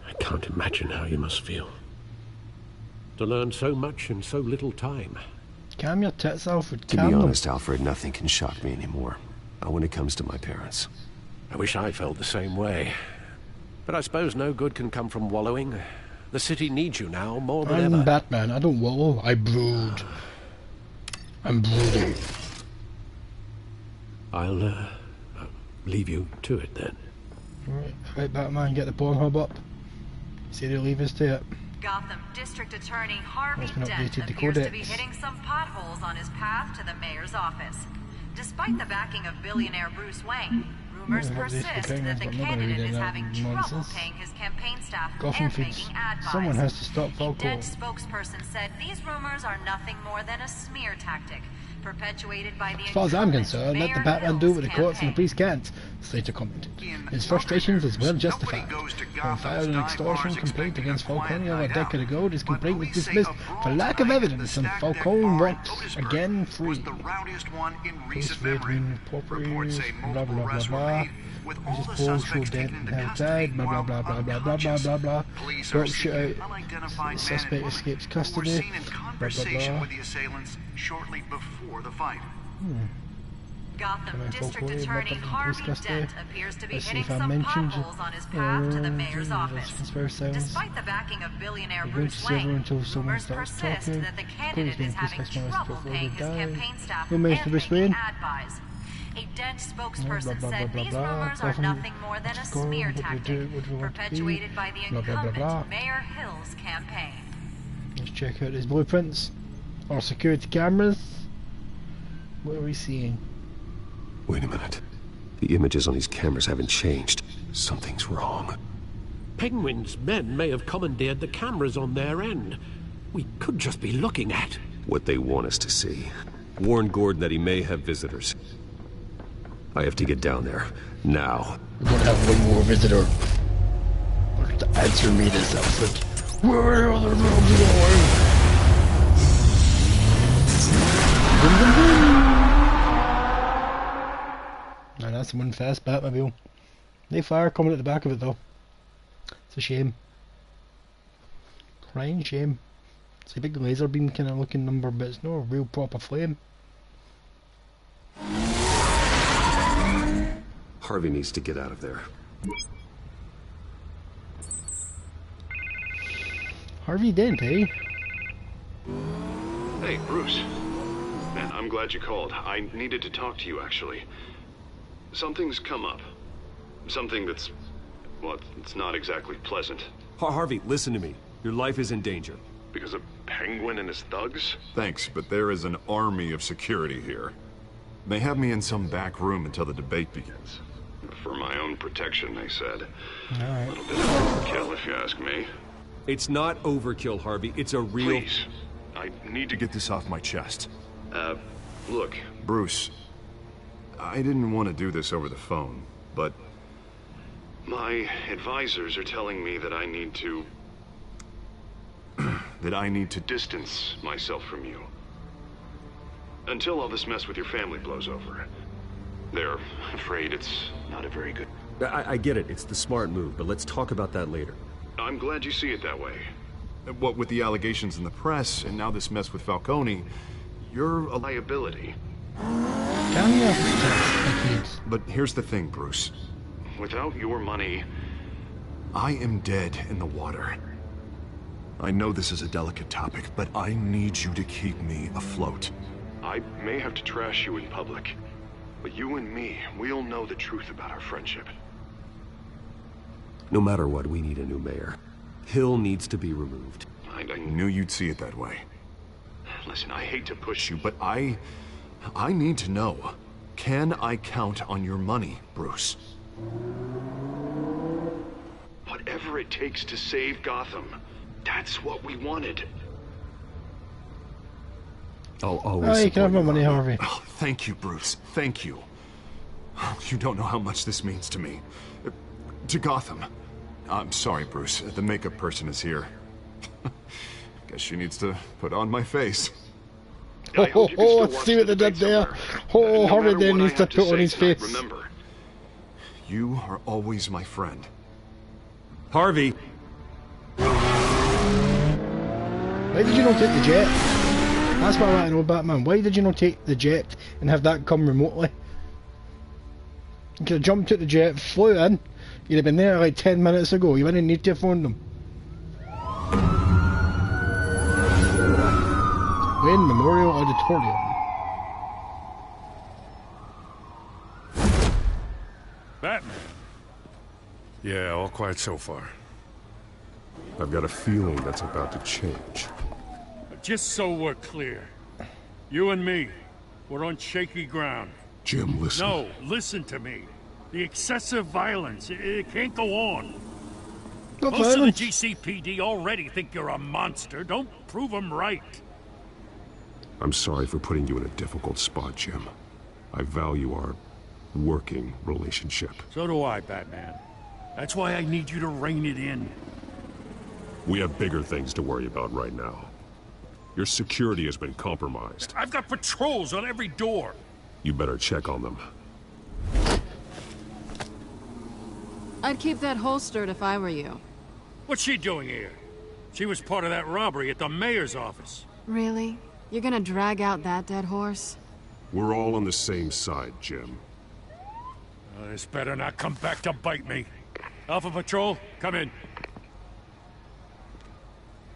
I can't imagine how you must feel. To learn so much in so little time. Calm your tits, Alfred. To be honest, Alfred, nothing can shock me anymore. Not when it comes to my parents. I wish I felt the same way. But I suppose no good can come from wallowing. The city needs you now more than ever. I'm Batman. I don't wallow. I brood. I'm brooding. I'll leave you to it then. Right, Batman, get the Pornhub up. See they'll leave us to it. Gotham District Attorney Harvey That's been Dent updated the appears to codex. be hitting some potholes on his path to the mayor's office. Despite the backing of billionaire Bruce Wayne, rumors persist that the candidate is having trouble paying his campaign staff Gotham and feeds. making ad buys. Someone has to stop Falco. Dent's spokesperson said these rumors are nothing more than a smear tactic perpetuated by the As far as I'm concerned, let the Batman do what the courts and the police can't, Slater commented. His frustrations is well justified. When filed an extortion complaint against Falcone over a decade ago, this complaint was dismissed for lack of evidence, and Falcone walked again free. Police raid properties, blah blah blah blah. This is Paul show dead and have died, blah blah blah blah blah blah blah blah blah. Drop shootout. The suspect escapes custody. Blah blah blah. Gotham District Attorney Harvey Dent appears to be hitting some potholes on his path to the mayor's office. Despite the backing of billionaire Bruce Wayne, rumors persist that the candidate is having trouble paying his campaign staff and making ad buys. A Dent spokesperson said these rumors are nothing more than a smear tactic perpetuated by the incumbent Mayor Hill's campaign. Let's check out his blueprints or security cameras. What are we seeing? Wait a minute. The images on these cameras haven't changed. Something's wrong. Penguin's men may have commandeered the cameras on their end. We could just be looking at what they want us to see. Warn Gordon that he may have visitors. I have to get down there. Now. We're gonna have one more visitor. To answer me this episode. Where are the other rooms going? And that's one fast Batmobile. They fire coming at the back of it though. It's a shame. Crying shame. It's a big laser beam kind of looking number, but it's no real proper flame. Harvey needs to get out of there. Harvey Dent, eh? Hey, Bruce. Man, I'm glad you called. I needed to talk to you, actually. Something's come up. Something that's... well, it's not exactly pleasant. Harvey, listen to me. Your life is in danger. Because of Penguin and his thugs? Thanks, but there is an army of security here. They have me in some back room until the debate begins. For my own protection, they said. Alright. A little bit of overkill, if you ask me. It's not overkill, Harvey. It's a real... Please. I need to get this off my chest. Look. Bruce, I didn't want to do this over the phone, but... my advisors are telling me that I need to... that I need to distance myself from you. Until all this mess with your family blows over. They're afraid it's not a very good... I get it. It's the smart move, but let's talk about that later. I'm glad you see it that way. What with the allegations in the press, and now this mess with Falcone, you're a liability. But here's the thing, Bruce. Without your money... I am dead in the water. I know this is a delicate topic, but I need you to keep me afloat. I may have to trash you in public, but you and me, we'll know the truth about our friendship. No matter what, we need a new mayor. Hill needs to be removed. I knew you'd see it that way. Listen, I hate to push you, but I need to know. Can I count on your money, Bruce? Whatever it takes to save Gotham. That's what we wanted. I'll always you can have my money, Harvey. Oh, thank you, Bruce. Thank you. You don't know how much this means to me. To Gotham. I'm sorry, Bruce. The makeup person is here. Guess she needs to put on my face. Let's see what they did there. Harvey then needs to put on his face. Remember, you are always my friend. Harvey! Why did you not take the jet? That's what I want to know, Batman. Why did you not take the jet and have that come remotely? You could have jumped, took the jet, flew in. You'd have been there like 10 minutes ago. You wouldn't need to have phoned them. Wayne Memorial Auditorium. Batman. Yeah, all quiet so far. I've got a feeling that's about to change. Just so we're clear, you and me, we're on shaky ground. Jim, listen. No, listen to me. The excessive violence, it can't go on. Most of the GCPD already think you're a monster. Don't prove them right. I'm sorry for putting you in a difficult spot, Jim. I value our working relationship. So do I, Batman. That's why I need you to rein it in. We have bigger things to worry about right now. Your security has been compromised. I've got patrols on every door. You better check on them. I'd keep that holstered if I were you. What's she doing here? She was part of that robbery at the mayor's office. Really? You're gonna drag out that dead horse? We're all on the same side, Jim. This better not come back to bite me. Alpha Patrol, come in.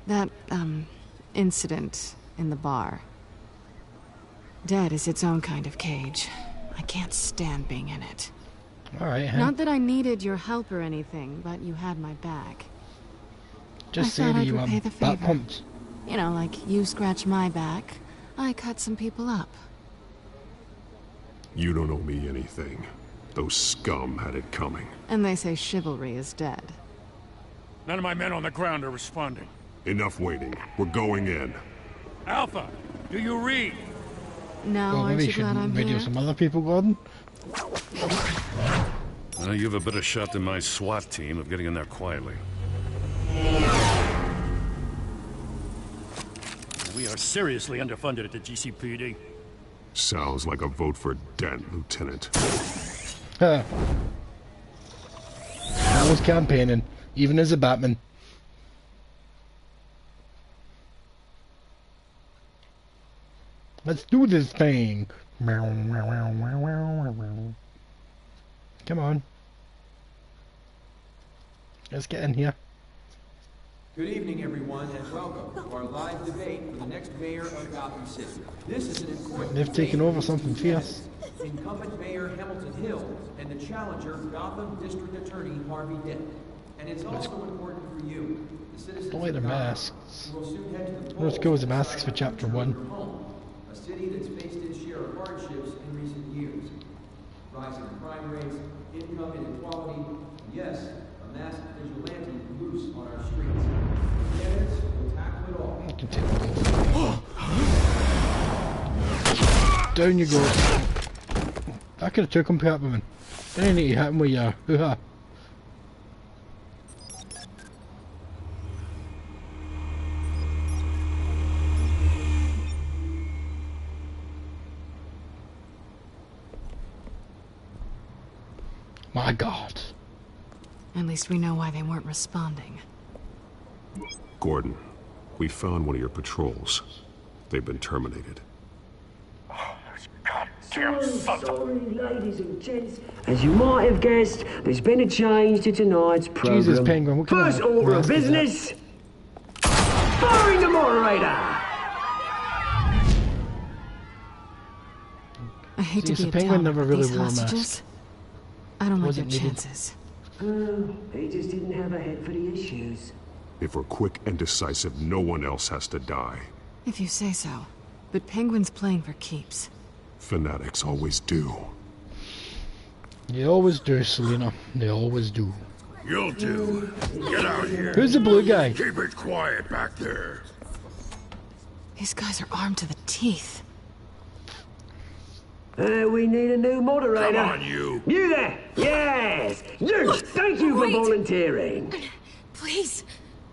That, incident in the bar. Dead is its own kind of cage. I can't stand being in it. Alright, huh? Not that I needed your help or anything, but you had my back. Just say that you want back pumped. You know, like you scratch my back, I cut some people up. You don't owe me anything. Those scum had it coming. And they say chivalry is dead. None of my men on the ground are responding. Enough waiting. We're going in. Alpha, do you read? No, well, maybe you should radio some other people, Gordon. You have a better shot than my SWAT team of getting in there quietly. We are seriously underfunded at the GCPD. Sounds like a vote for Dent, Lieutenant. I was campaigning, even as a Batman. Let's do this thing. Come on. Let's get in here. Good evening, everyone, and welcome to our live debate for the next mayor of Gotham City. This is an important They've taken over something fierce. Incumbent Mayor Hamilton Hill and the challenger Gotham District Attorney Harvey Dent. And it's also important for you, the citizens don't like the of Gotham, masks. who will soon head to the Let's go with the masks for chapter 1. home, a city that's faced its share of hardships in recent years. Rising crime rates, income inequality, and yes, a masked vigilante loose on our streets. Candidates will tackle it all. Down you go. I could have took him, Catwoman. Didn't need to hit him with your hoo-ha. My God. At least we know why they weren't responding. Gordon, we found one of your patrols. They've been terminated. Sorry, ladies and gents. As you might have guessed, there's been a change to tonight's program. Jesus, Penguin, what kind First order of business, firing the moderator. I hate to be a Penguin never really these wore a hostages. mask. I don't like Wasn't their needed. chances. He just didn't have a head for the issues. If we're quick and decisive, no one else has to die. If you say so. But Penguin's playing for keeps. Fanatics always do. They always do, Selena. They always do. You'll do. Get out here. Who's the blue guy? Keep it quiet back there. These guys are armed to the teeth. We need a new moderator. Come on, you. You there? Yes. You. Thank you for volunteering. Please.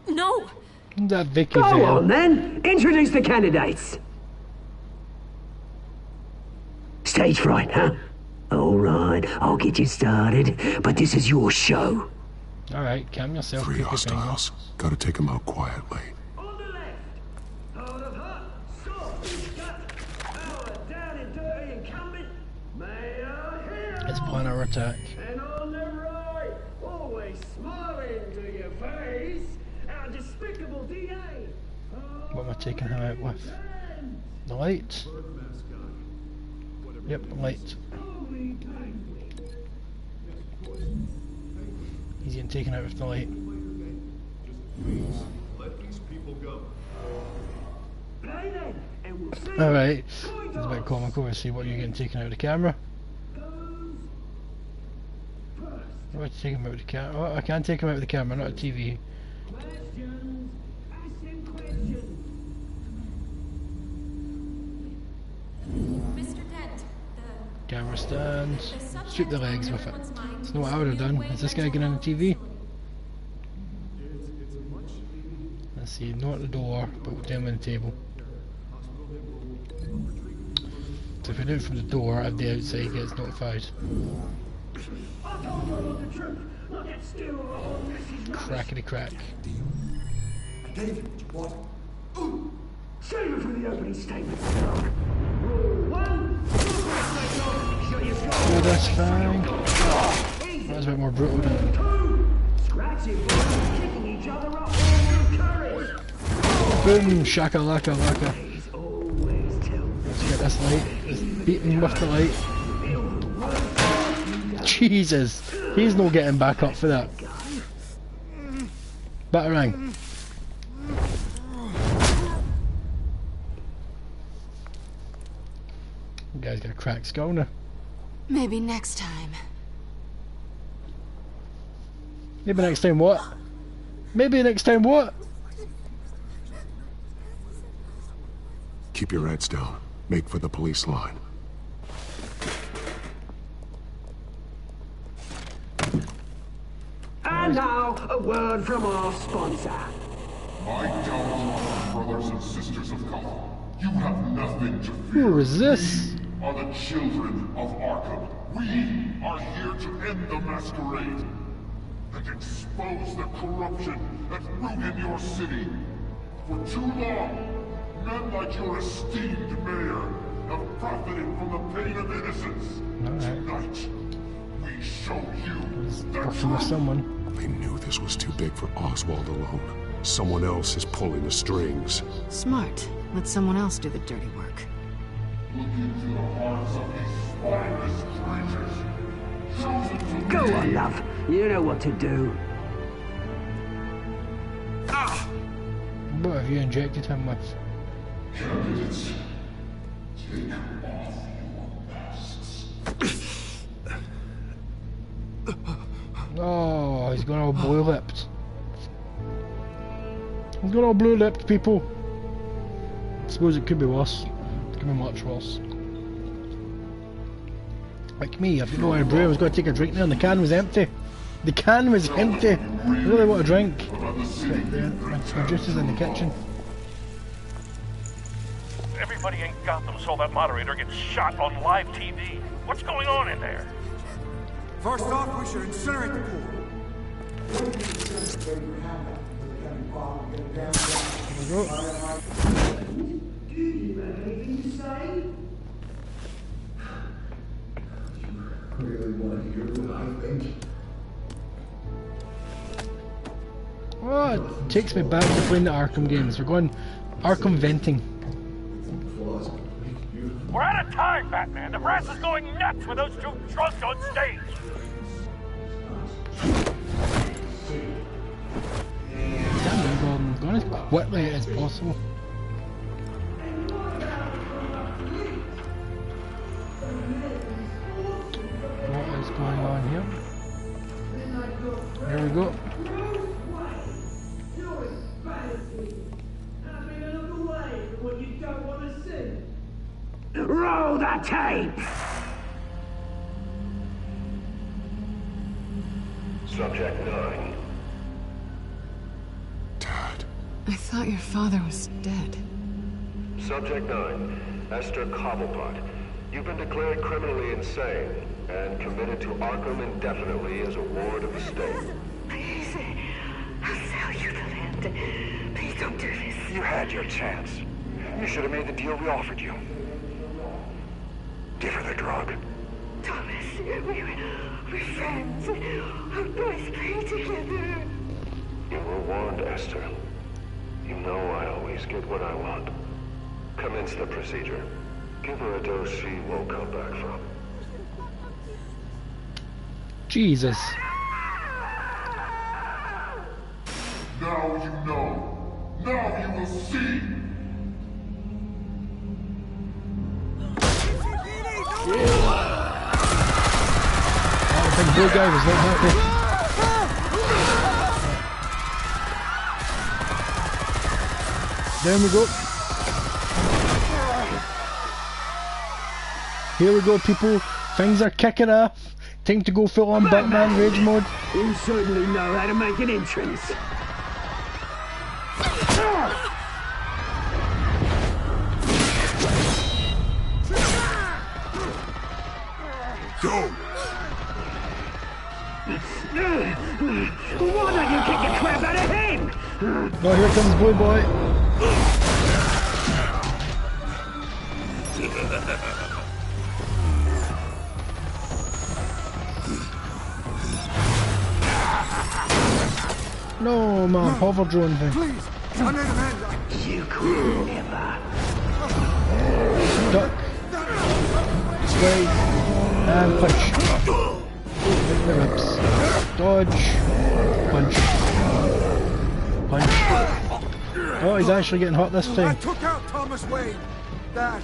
No. That Vicky Go Vale. on then. Introduce the candidates. Stage fright, huh? All right, I'll get you started, but this is your show. Alright, calm yourself. Three Creepy hostiles. Gotta take them out quietly. Let's plan our attack. And on the right, always smiling to your face, our despicable DA. What am I taking him out with? The light? Yep, the light. Easy and taken out with the light. Let these people go. Alright, it's a bit comical to see what you're getting taken out of the camera. Oh, I take him out of the camera. Oh, I can't take him out of the camera, not a TV. Camera stand. Shoot the legs with it. That's not what I would have done. Is this guy getting on the TV? Let's see, not the door, but down on the table. So if I do it from the door, at the outside, he gets notified. Crackety crack. David, what? Save it for the opening statement. Rule 1. Oh, that's fine. That was a bit more brutal than it. Boom! Shaka-laka laka. Let's get this light. Let's beat him with the light. Jesus! He's no getting back up for that. Batarang. The guy's got a cracked skull now. Maybe next time. Maybe next time what? Maybe next time what? Keep your heads down. Make for the police line. And now, a word from our sponsor. My gallant brothers and sisters of color, you have nothing to fear. Who is this? We are the children of Arkham. We are here to end the masquerade and expose the corruption that ruined your city. For too long, men like your esteemed mayor have profited from the pain of innocence. Tonight, we show you the truth. Someone. They knew this was too big for Oswald alone. Someone else is pulling the strings. Smart. Let someone else do the dirty work. Look into the hearts of these spineless creatures. Go on, love. You know what to do. What have you injected him with? Candidates, take off your masks. Oh, he's gone all blue-lipped. He's gone all blue-lipped, people. I suppose it could be worse. It could be much worse. Like me, if you know I brew, I was going to take a drink there and the can was empty. The can was empty. I really want a drink. But my juice is in the kitchen. Everybody in Gotham saw that moderator get shot on live TV. What's going on in there? First off, we should incinerate the pool. Really want to hear what I think? Oh, it takes me back to playing the Arkham games. We're going Arkham venting. We're out of time, Batman. The press is going nuts with those two drunks on stage. I'm going as quickly as possible. What is going on here? Here we go. Roll the tape! Subject 9. I thought your father was dead. Subject 9, Esther Cobblepot. You've been declared criminally insane and committed to Arkham indefinitely as a ward of the state. Please, I'll sell you the land. Please don't do this. You had your chance. You should have made the deal we offered you. Give her the drug. Thomas, we're friends. Our boys play together. You were warned, Esther. You know I always get what I want. Commence the procedure. Give her a dose she won't come back from. Jesus. Now you know. Now you will see. Oh, the big blue guy was not happy. There we go. Here we go, people. Things are kicking off. Time to go full on Batman rage mode. You certainly know how to make an entrance. Go! Why don't you kick the crap out of him? Oh, here comes Blue Boy. No, man, hover drone thing. Please, I need a man. You could never. Duck. Sway. And punch. Hit the ribs. Dodge. Punch. Punch. Oh, he's actually getting hot this time. I took out Thomas Wayne. That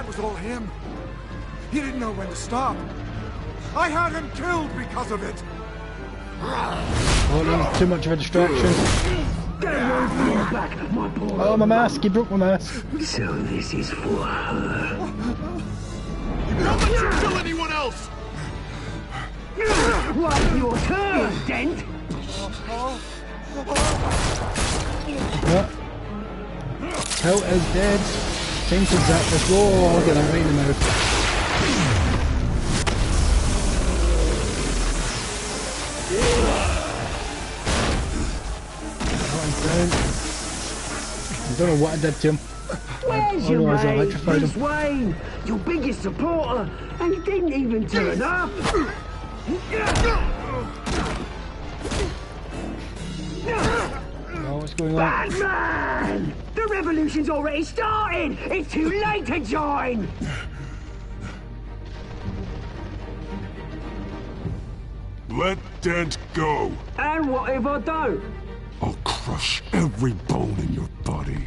was all him. He didn't know when to stop. I had him killed because of it. Oh, that was too much of a distraction. Oh, my mask! He broke my mask. So this is for her. Don't let you kill anyone else! What, your turn, Dent? Yeah. Hill is dead. Time to zap this. Whoa, look at that right in the mouth. I don't know what I did to him. Where's your mate, Bruce Wayne? Your biggest supporter, and he didn't even turn up. Oh, what's going on? Batman! The revolution's already started! It's too late to join! Let Dent go. And what if I don't? I'll crush every bone in your body.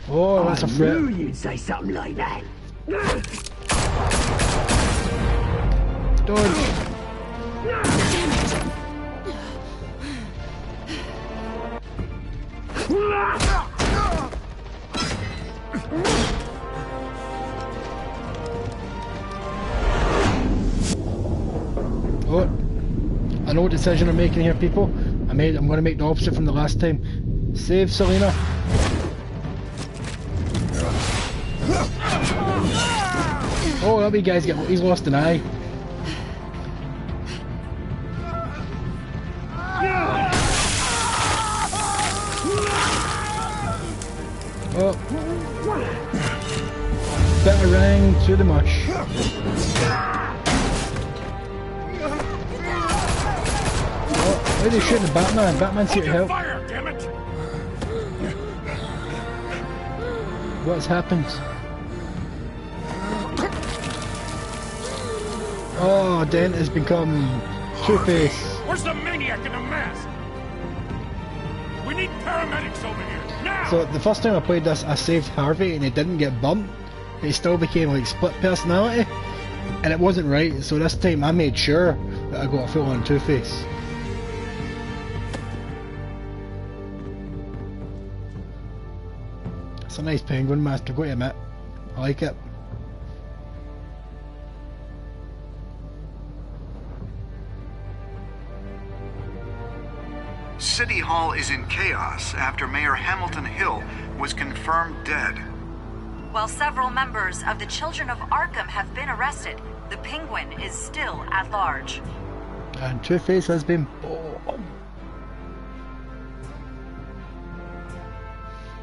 Oh, that's a threat. I knew you'd say something like that. Dodge. Oh, I know what decision I'm making here, people. I'm going to make the opposite from the last time. Save Selina. Oh, that wee guy's he's lost an eye. Oh. Batarang to the mush. Oh, why are they shooting the Batman? Batman's here to help. Fire, damn it! What's happened? Oh, Dent has become Two-Face. Where's the maniac in the mask? We need paramedics over here, now! So the first time I played this, I saved Harvey and he didn't get bumped. He still became like split personality. And it wasn't right, so this time I made sure that I got a full-on Two-Face. It's a nice penguin mask, I've got to admit. I like it. City Hall is in chaos after Mayor Hamilton Hill was confirmed dead. While several members of the Children of Arkham have been arrested, the Penguin is still at large. And Two-Face has been born.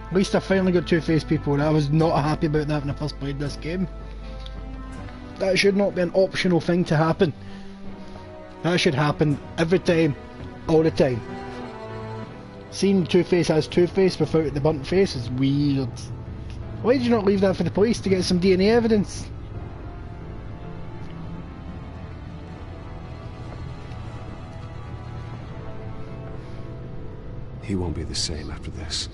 At least I finally got Two-Face, people, and I was not happy about that when I first played this game. That should not be an optional thing to happen. That should happen every time, all the time. Seeing Two-Face as Two-Face without the burnt face is weird. Why did you not leave that for the police to get some DNA evidence? He won't be the same after this.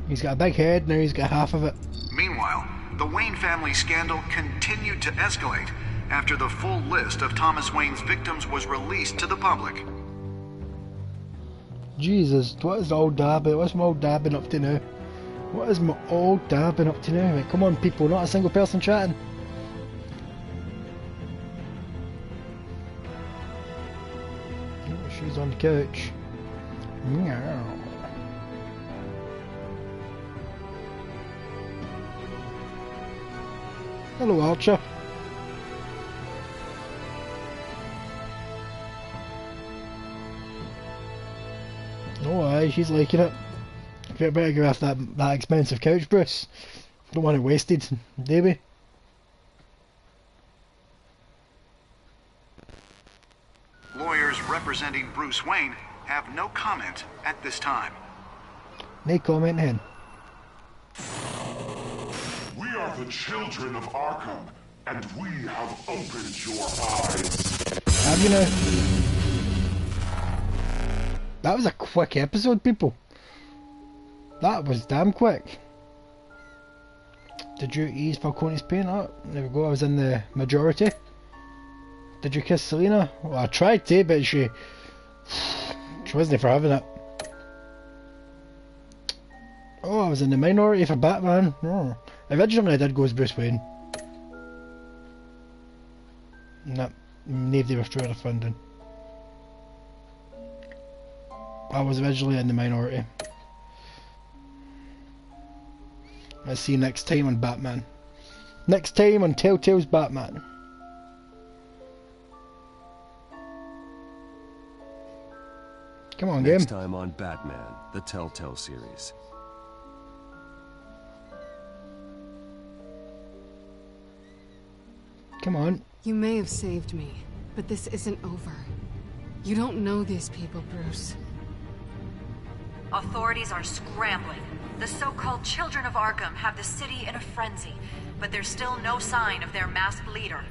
He's got a big head, now he's got half of it. Meanwhile, the Wayne family scandal continued to escalate after the full list of Thomas Wayne's victims was released to the public. Jesus, what is old Dad? What's my old Dad been up to now? What is my old dad been up to now? Right, come on people, not a single person chatting. Oh, she's on the couch. Meow. Hello Archer. Oh aye, she's liking it. You better get off that expensive couch, Bruce. Don't want it wasted, do we? Lawyers representing Bruce Wayne have no comment at this time. No comment then. We are the children of Arkham, and we have opened your eyes. Have you now? That was a quick episode, people. That was damn quick. Did you ease Falcone's pain? Oh, there we go, I was in the majority. Did you kiss Selina? Well, I tried to, but she wasn't for having it. Oh, I was in the minority for Batman. Oh. Originally I did go as Bruce Wayne. Nah, nobody withdrew their funding. I was originally in the minority. Let's see next time on Batman. Next time on Telltales Batman. Come on, Next game. time on Batman, the Telltale series. Come on. You may have saved me, but this isn't over. You don't know these people, Bruce. Authorities are scrambling. The so-called Children of Arkham have the city in a frenzy, but there's still no sign of their masked leader.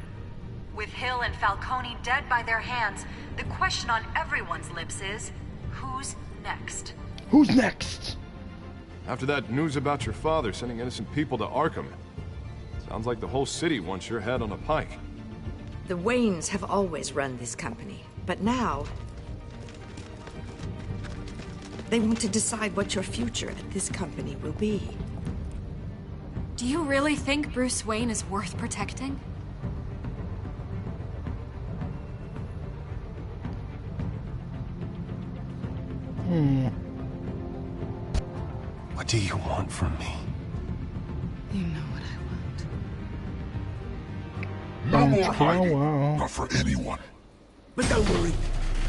With Hill and Falcone dead by their hands, the question on everyone's lips is, who's next? Who's next? After that news about your father sending innocent people to Arkham, sounds like the whole city wants your head on a pike. The Waynes have always run this company, but now they want to decide what your future at this company will be. Do you really think Bruce Wayne is worth protecting? What do you want from me? You know what I want. No more hiding, not for anyone. But don't worry,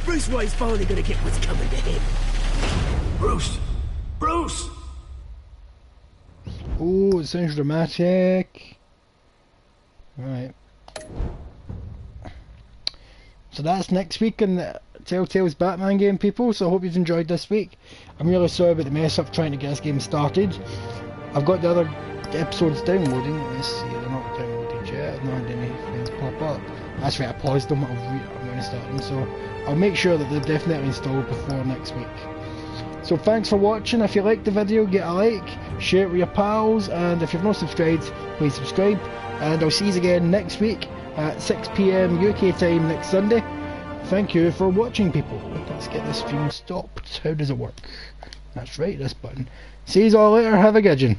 Bruce Wayne's finally gonna get what's coming to him. Bruce! Bruce! Oh, it sounds dramatic. Right. So that's next week in the Telltale's Batman game, people. So I hope you've enjoyed this week. I'm really sorry about the mess up trying to get this game started. I've got the other episodes downloading. Let's see, they're not downloaded yet. I've not had anything pop up. That's right, I paused them. I'm going to start them. So I'll make sure that they're definitely installed before next week. So thanks for watching. If you liked the video, get a like, share it with your pals, and if you've not subscribed, please subscribe. And I'll see you again next week at 6 PM UK time next Sunday. Thank you for watching, people. Let's get this stream stopped. How does it work? That's right, this button. See you all later. Have a good one.